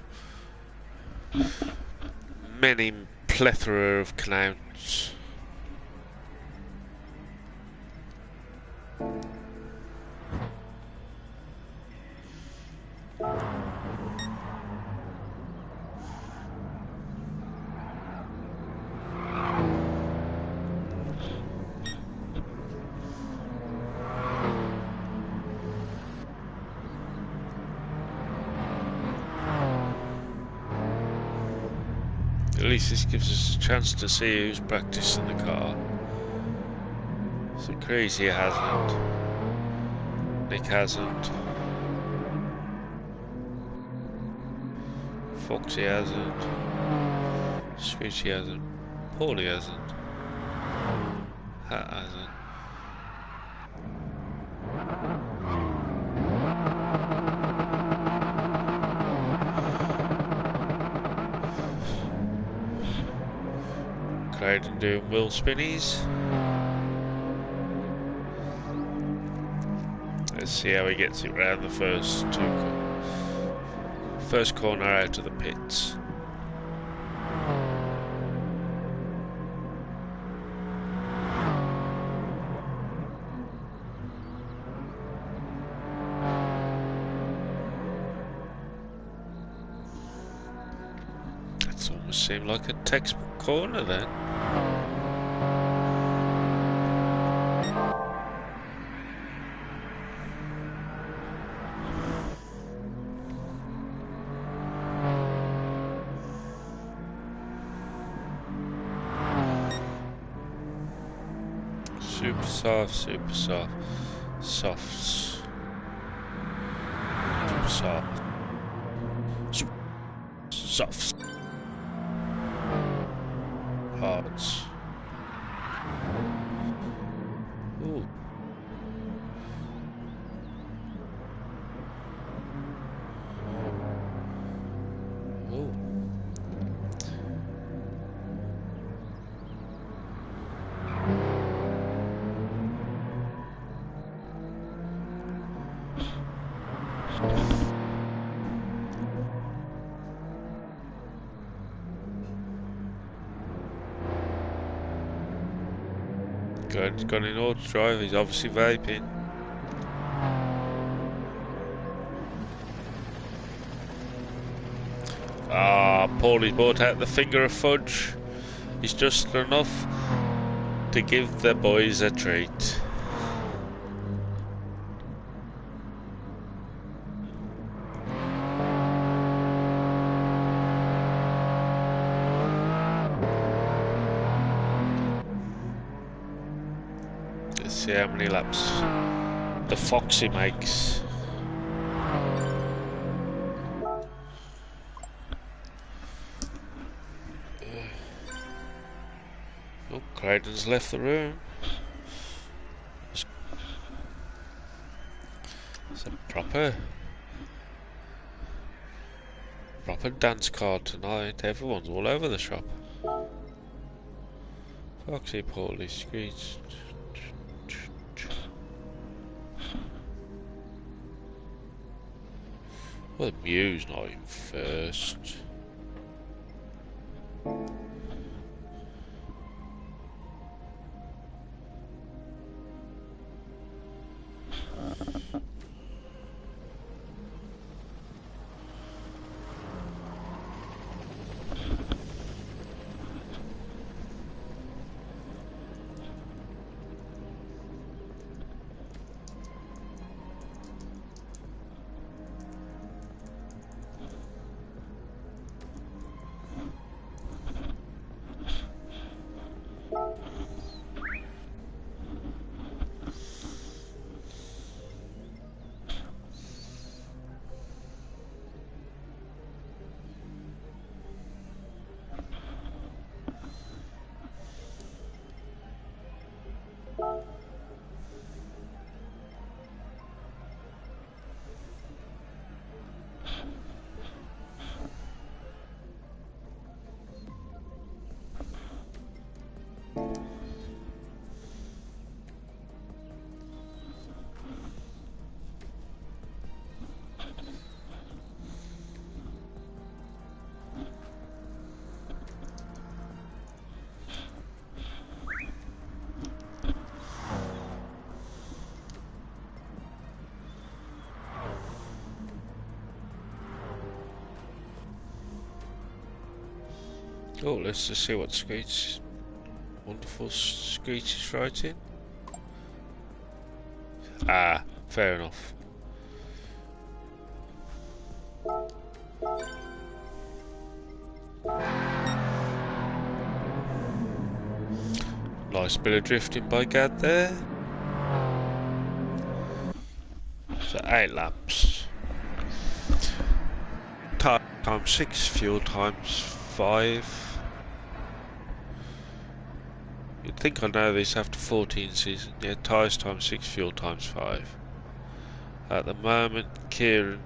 many plethora of clouds. least this gives us a chance to see who's practicing the car. So Crazy hasn't. Nick hasn't. Foxy hasn't. Screechy hasn't. Paulie hasn't. Hat hasn't. Clayton doing wheel spinnies. Let's see how he gets it round the first corner out of the pits. That's almost seemed like a textbook corner then. Super soft, super soft, softs, super soft, softs, hards. Ooh. Ooh. Good, got in auto drive, he's obviously vaping. Ah, Paulie's brought out the finger of fudge. He's just enough to give the boys a treat. See how many laps the Foxy makes. Oh, Creighton's left the room. It's a proper dance card tonight. Everyone's all over the shop. Foxy, Paulie, Screech. Well, the Mew's not in first. Oh, let's just see what Screech, wonderful Screech is writing. Ah, fair enough. Nice bit of drifting by Gad there. So 8 laps. Time times 6, fuel times 5. You'd think I know this after 14 seasons. Yeah, tyres times 6, fuel times 5. At the moment, Kieran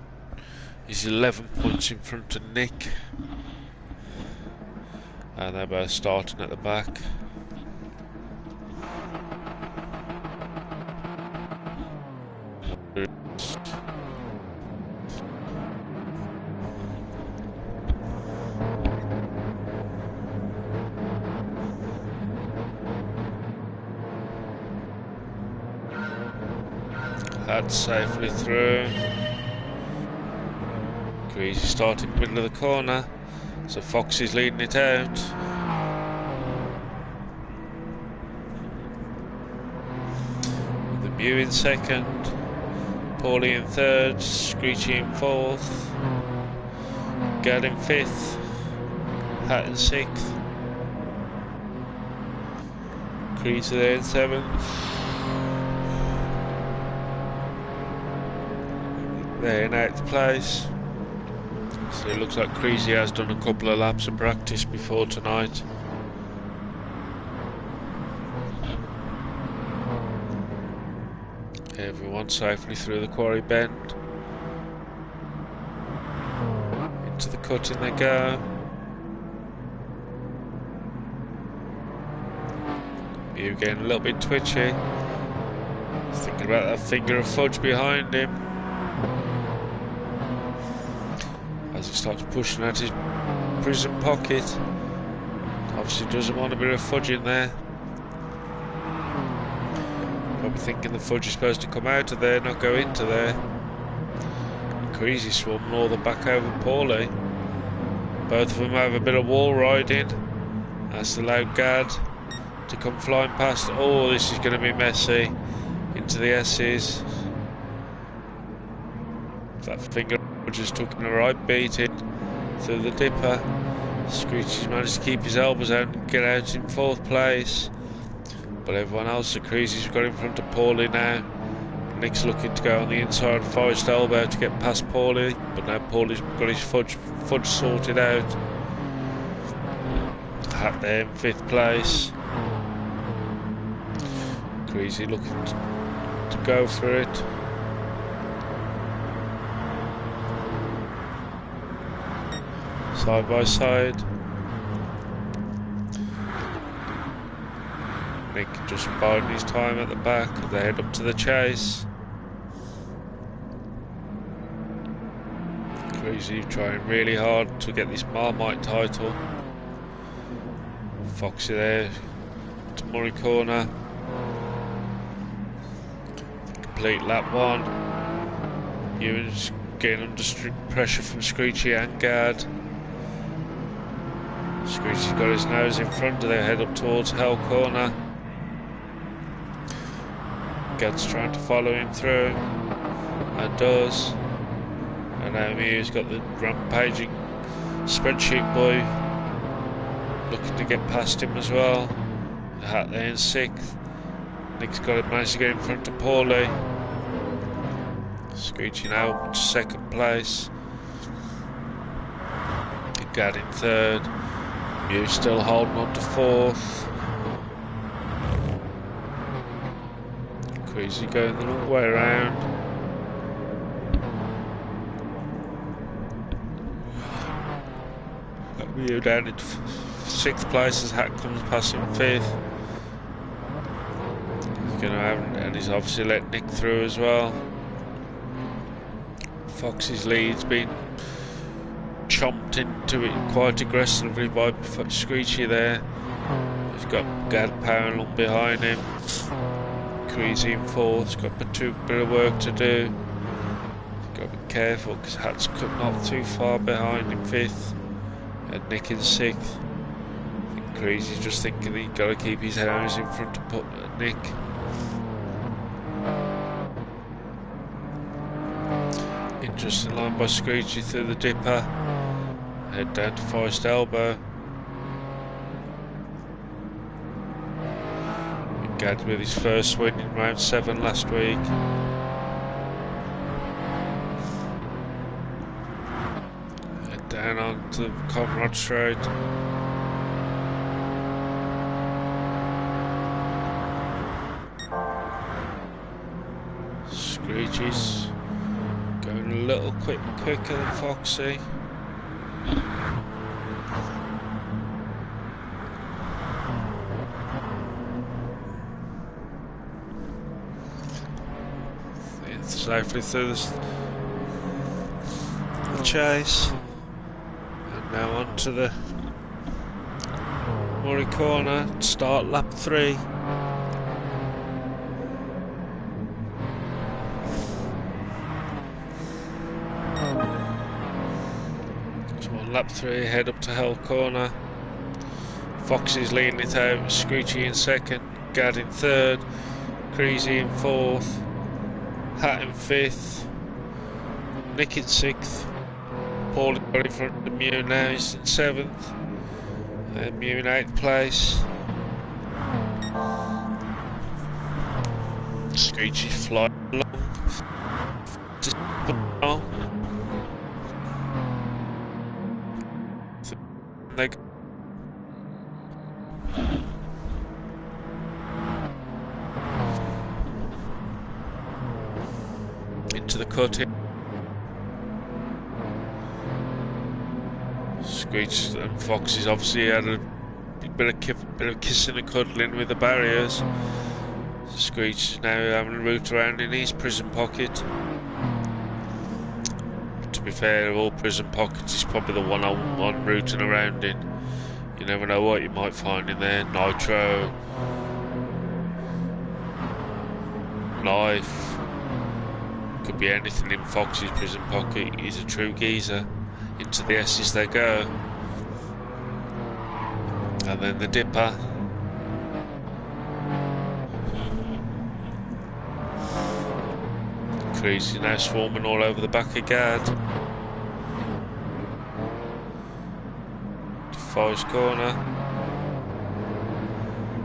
is 11 points in front of Nick. And they're both starting at the back. That's safely through. Greasy starting middle of the corner, so Fox is leading it out. The Mew in second, Paulie in third, Screechy in fourth, Gad in fifth, Hat in sixth, Greasy there in seventh. There in 8th place. So it looks like Creasy has done a couple of laps of practice before tonight. Everyone safely through the quarry bend. Into the cutting they go. Mew getting a little bit twitchy. Thinking about that finger of fudge behind him. As he starts pushing at his prison pocket. Obviously doesn't want a bit of fudge in there. Probably thinking the fudge is supposed to come out of there, not go into there. Creasy swarming all the back over Paulie. Both of them have a bit of wall riding. That's allowed Gad to come flying past. Oh, this is going to be messy. Into the S's. That finger just took him the right beating through the dipper. Screechy's managed to keep his elbows out and get out in 4th place. But everyone else, the Creasy's got in front of Paulie now. Nick's looking to go on the inside forest elbow to get past Paulie, but now Paulie's got his fudge sorted out. Hat there in 5th place. Creasy looking to go for it. Side by side. Nick just biding his time at the back as they head up to the chase. Creasy trying really hard to get this Marmite title. Foxy there to Murray corner. Complete lap 1. Ewan's getting under strict pressure from Screechy and Gad. Screechy's got his nose in front of their head up towards Hell corner. Gad's trying to follow him through, and does. And now Mew's got the rampaging spreadsheet boy looking to get past him as well. The Hat there in 6th. Nick's managed to get in front of Paulie. Screechy now up to 2nd place. Gad in 3rd. Mew still holding on to 4th. Creasy going the long way around. Mew down into 6th place as Hat comes past him 5th. He's going to have, and he's obviously let Nick through as well. Fox's lead's been chomped into it quite aggressively by Screechy there. He's got Gad powering up behind him. Creasy in 4th, got a bit of work to do. Got to be careful because Hat's not too far behind in 5th. And Nick in 6th. Creasy's just thinking he's got to keep his hands in front of Nick. Interesting line by Screechy through the dipper. Head down to Forest Elbow. Gad with his first win in round 7 last week. Head down onto Comrade Road. Screeches going a little quicker than Foxy. Safely through the chase, and now on to the Murray corner, start lap 3. So on lap 3, head up to Hell corner. Foxy's leading it out, Screechy in 2nd, Gad in 3rd, Creasy in 4th, Hat in 5th, Nick in 6th, Paul got in front of Mew now, he's in 7th, and Mew in 8th place. Screechy's flying along. They go. Into the cutting. Screech and Foxy's obviously had a bit of kissing and cuddling with the barriers. Screech is now having a route around in his prison pocket. To be fair, of all prison pockets, it's probably the one I want routing around in. You never know what you might find in there. Nitro, knife. Could be anything in Foxy's prison pocket. He's a true geezer. Into the S's they go. And then the dipper. Crazy now swarming all over the back of Gad. To Forest corner.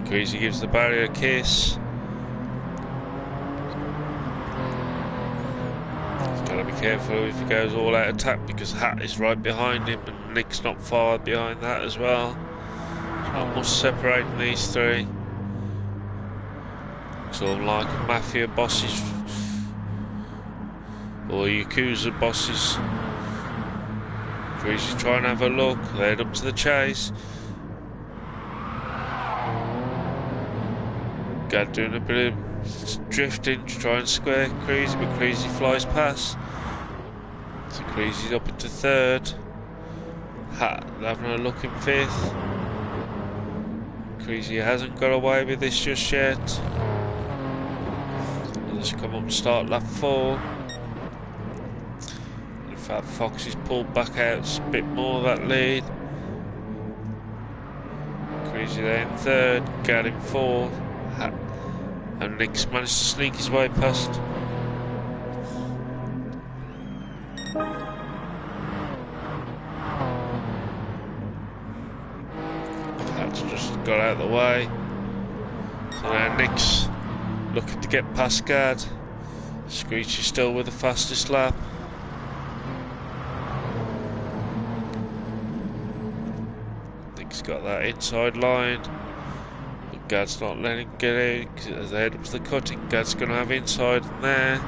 Crazy gives the barrier a kiss. Gotta be careful if he goes all out attack because Hat is right behind him and Nick's not far behind that as well. There's not much separating these three. It's all like mafia bosses or Yakuza bosses. Crazy try and have a look, they head up to the chase. Gad doing a bit of drifting to try and square Crazy, but Crazy flies past. So Crazy's up into 3rd. Hat having a look in 5th. Crazy hasn't got away with this just yet. Let's come up and start lap 4. In fact, Foxy's pulled back out a bit more that lead. Crazy there in 3rd, Gad in 4th. Hat and Nick's managed to sneak his way past. That's just got out of the way. So now Nick's looking to get past Gad. Screech is still with the fastest lap. Nick's got that inside line. Gad's not letting him get in as they head up to the cutting. Gad's going to have inside in there.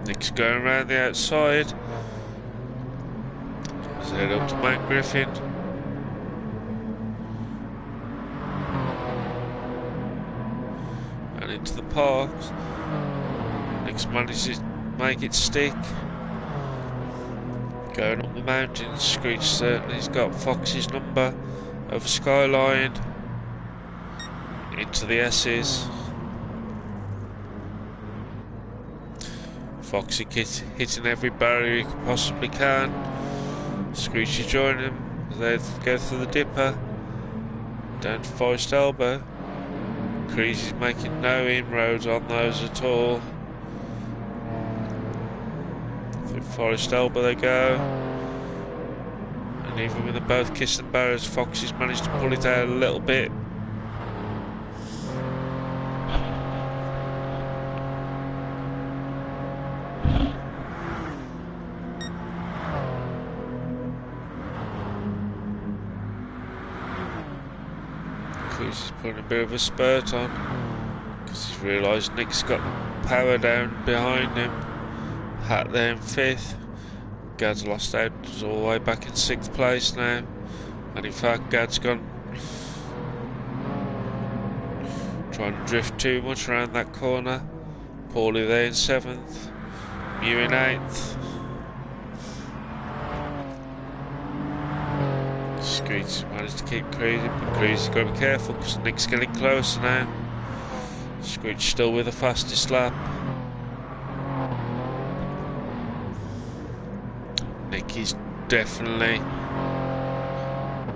Nick's going around the outside. As they head up to Mount Griffin. And into the parks. Nick's managed to make it stick. Going up the mountain, Screech certainly's got Foxy's number over Skyline. Into the S's. Foxy hitting every barrier he possibly can. Screechy joining him as they go through the dipper. Down to Forest Elbow. Creasy's making no inroads on those at all. Through Forest Elbow they go. And And even with them both kissing barriers, Foxy's managed to pull it out a little bit. He's putting a bit of a spurt on because he's realised Nick's got power down behind him. Hat there in 5th. Gad's lost out, he's all the way back in 6th place now. And in fact, Gad's gone trying to drift too much around that corner. Paulie there in 7th. Mew in 8th. Screech managed to keep Crazy, but Crazy's got to be careful because Nick's getting closer now. Screech still with the fastest lap. Nick is definitely,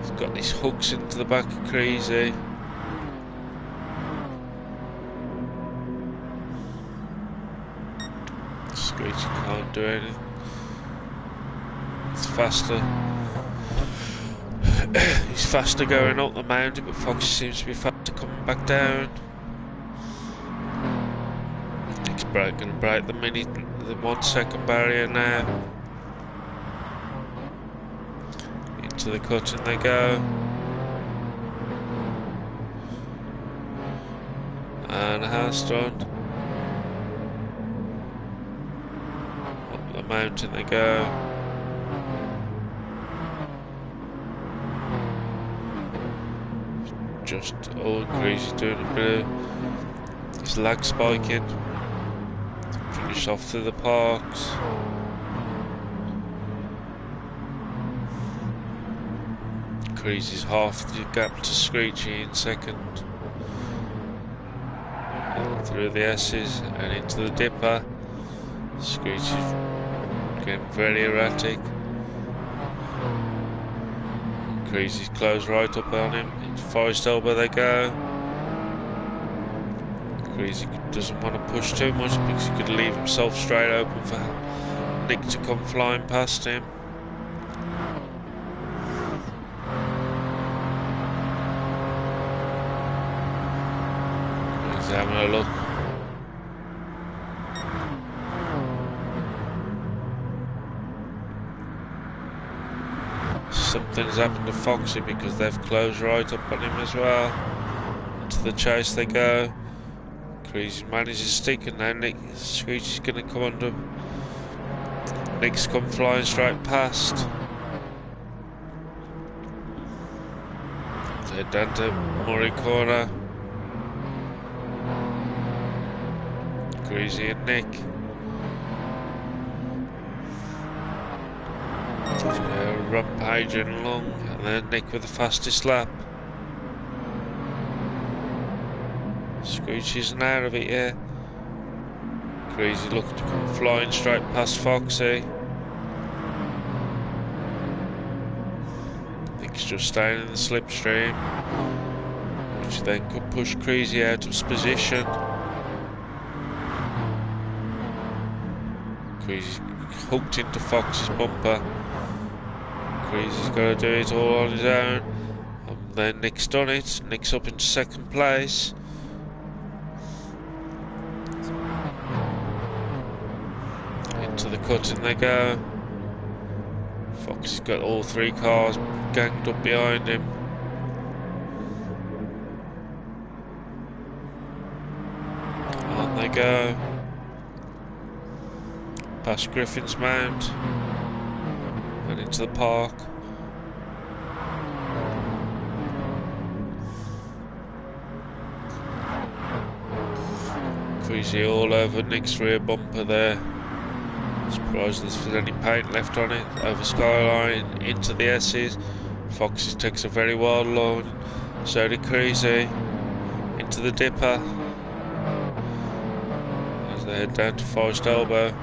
he's got these hooks into the back of Crazy. Screech can't do anything. It's faster. He's faster going up the mountain, but Foxy seems to be faster coming back down. Nick's going to break the 1 second barrier now. Into the cut and they go. And a house done. Up the mountain they go. Just all Crazy doing a bit of his lag spiking. Finish off through the parks. Crazy's half the gap to Screechy in 2nd. And through the S's and into the dipper. Screechy's getting very erratic. Crazy's closed right up on him. Into Forest Elbow they go. Crazy doesn't want to push too much because he could leave himself straight open for Nick to come flying past him. He's having a look. Something's happened to Foxy because they've closed right up on him as well. Into the chase they go. Crazy manages to stick and now Nick Screechy's going to come under. Nick's come flying straight past. They're down to Murray corner. Crazy and Nick. Rampaging along, and then Nick with the fastest lap. Screech isn't out of it yet. Crazy looking to come flying straight past Foxy. Nick's just staying in the slipstream, which then could push Crazy out of his position. Crazy's hooked into Fox's bumper. Crazy's got to do it all on his own, and then Nick's done it. Nick's up into 2nd place. Into the cut and they go. Foxy's got all 3 cars ganged up behind him. On they go. Past Griffin's Mount. And into the park. Crazy all over Nick's rear bumper there. Surprised there's any paint left on it. Over Skyline, into the S's. Foxy takes a very wild line. So did Crazy. Into the dipper. As they head down to Forest Elbow.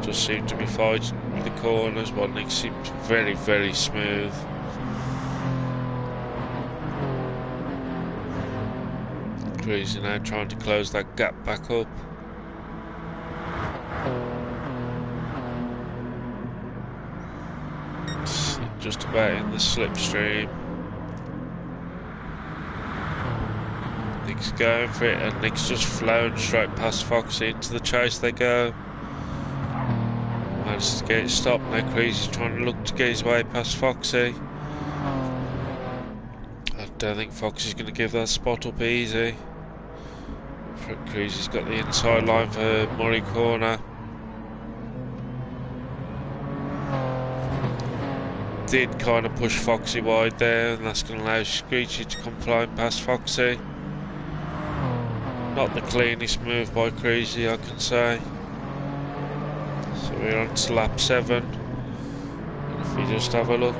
Just seem to be fighting with the corners, while Nick seems very, very smooth. Crazy now trying to close that gap back up. just about in the slipstream. Nick's going for it, and Nick's just flown straight past Foxy. Into the chase they go. Manages to get it stopped. Now Creasy's trying to look to get his way past Foxy. I don't think Foxy's going to give that spot up easy. Creasy's got the inside line for Murray Corner. Did kind of push Foxy wide there, and that's going to allow Screechy to come flying past Foxy. Not the cleanest move by Creasy, I can say. So we're on to lap 7. And if we just have a look,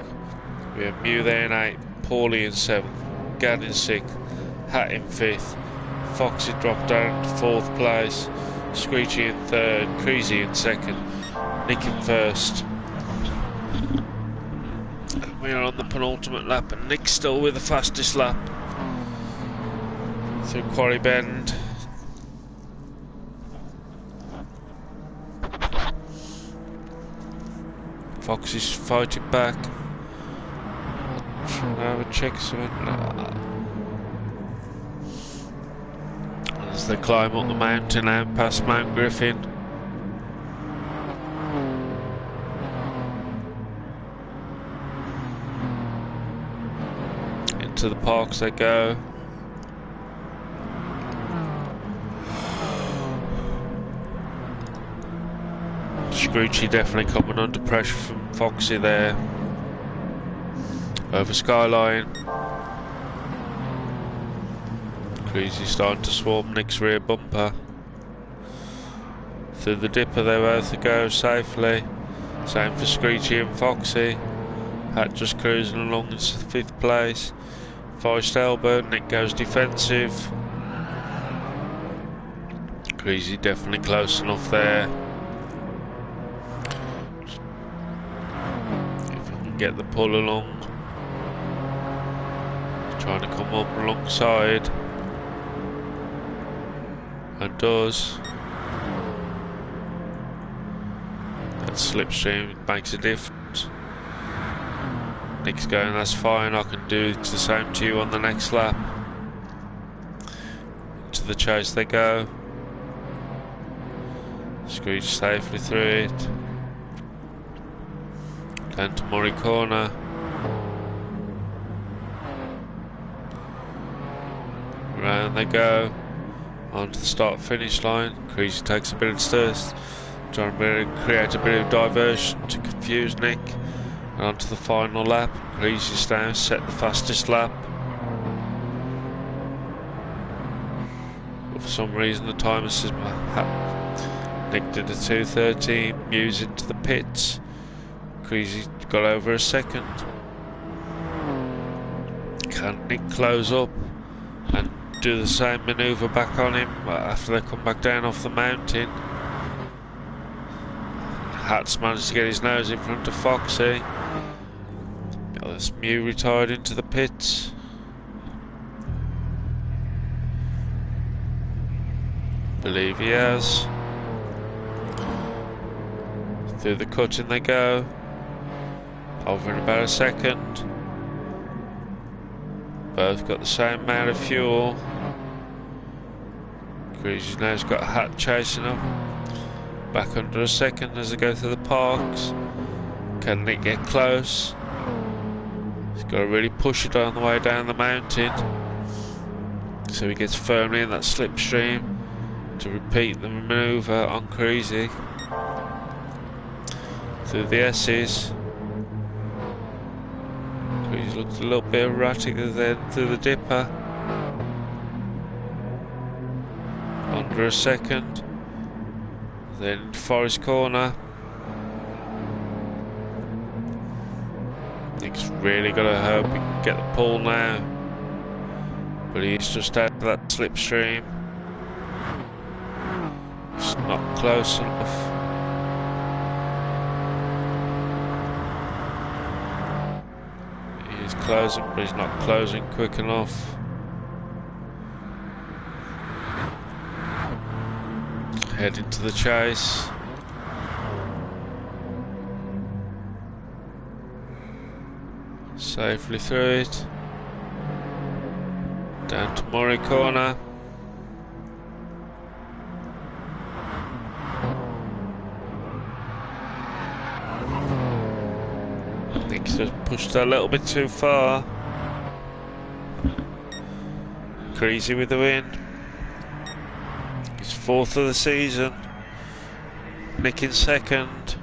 we have Mew there in 8th, Paulie in 7th, Gan in 6th, Hat in 5th, Foxy dropped down to 4th place, Screechy in 3rd, Creasy in 2nd, Nick in 1st. We are on the penultimate lap, and Nick's still with the fastest lap through Quarry Bend. Foxy's fighting back. Trying to have a check something. As they climb up the mountain out past Mount Griffin. Into the parks they go. Screechy definitely coming under pressure from Foxy there. Over Skyline. Creasy starting to swarm Nick's rear bumper. Through the dipper they both go safely. Same for Screechy and Foxy. Hat just cruising along into 5th place. Forest elbow, Nick goes defensive. Creasy definitely close enough there. Get the pull along, trying to come up alongside, and does. That slipstream makes a difference. Nick's going, that's fine, I can do the same to you on the next lap. Into the chase they go. Screech safely through it. Down to Murray Corner. Round they go. Onto the start finish line. Creasy takes a bit of stir, trying to create a bit of diversion to confuse Nick. And onto the final lap. Creasy's down, set the fastest lap. But for some reason the timer says Nick did a 2:13, Mew's into the pits. Creasy got over a second. Can Nick close up and do the same manoeuvre back on him after they come back down off the mountain? Hat's managed to get his nose in front of Foxy. That's Mew retired into the pits. Believe he has. Through the cutting they go. Over in about a second. Both got the same amount of fuel. Creasy's now's got a Hat chasing them. Back under a second as they go through the parks. Can Nick get close? He's got to really push it on the way down the mountain. So he gets firmly in that slipstream to repeat the manoeuvre on Creasy. Through the S's. Creasy looks a little bit erratic then through the dipper. Under a second. Then Forest Corner. Nick's really got to hope he can get the pull now. But he's just out of that slipstream. It's not close enough. He's closing, but he's not closing quick enough. Head into the chase. Safely through it. Down to Murray Corner. I think he's just pushed a little bit too far. Crazy with the win. He's 4th of the season. Nick in 2nd.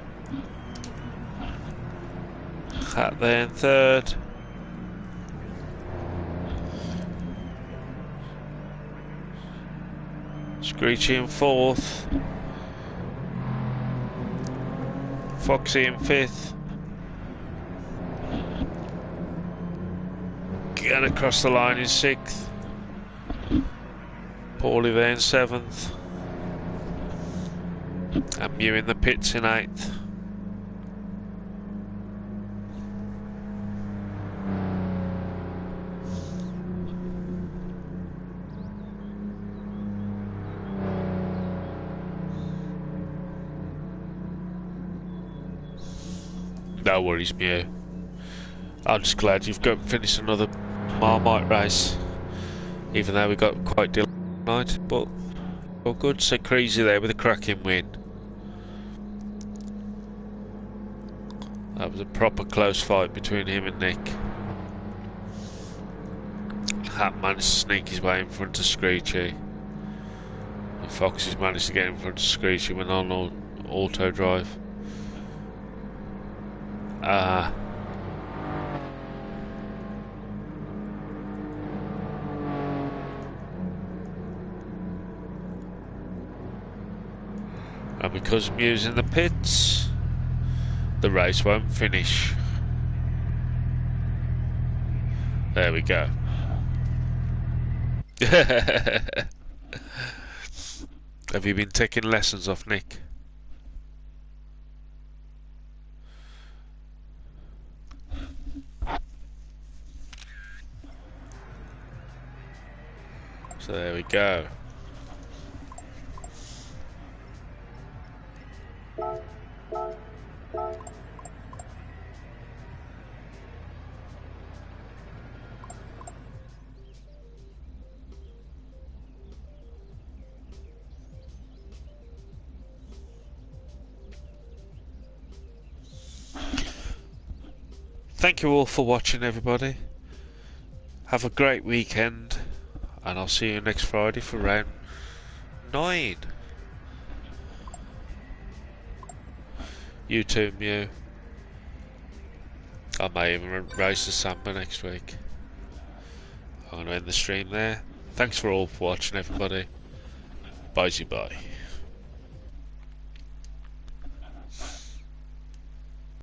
Hat there in 3rd. Screechy in 4th. Foxy in 5th. Get across the line in 6th. Paulie there in 7th. And Mew in the pits in 8th. No worries, Mew. I'm just glad you've got finished another Marmite race. Even though we got quite delayed tonight, but all good. So Crazy there with a cracking win. That was a proper close fight between him and Nick. Hat managed to sneak his way in front of Screechy. And Foxy's managed to get in front of Screechy when on auto drive. And because Mew's in the pits, the race won't finish. There we go. Have you been taking lessons off Nick? So there we go. Thank you all for watching, everybody. Have a great weekend, and I'll see you next Friday for round 9. You too, Mew. I may even race the Samba next week. I'm going to end the stream there. Thanks for all for watching, everybody. Bye-bye.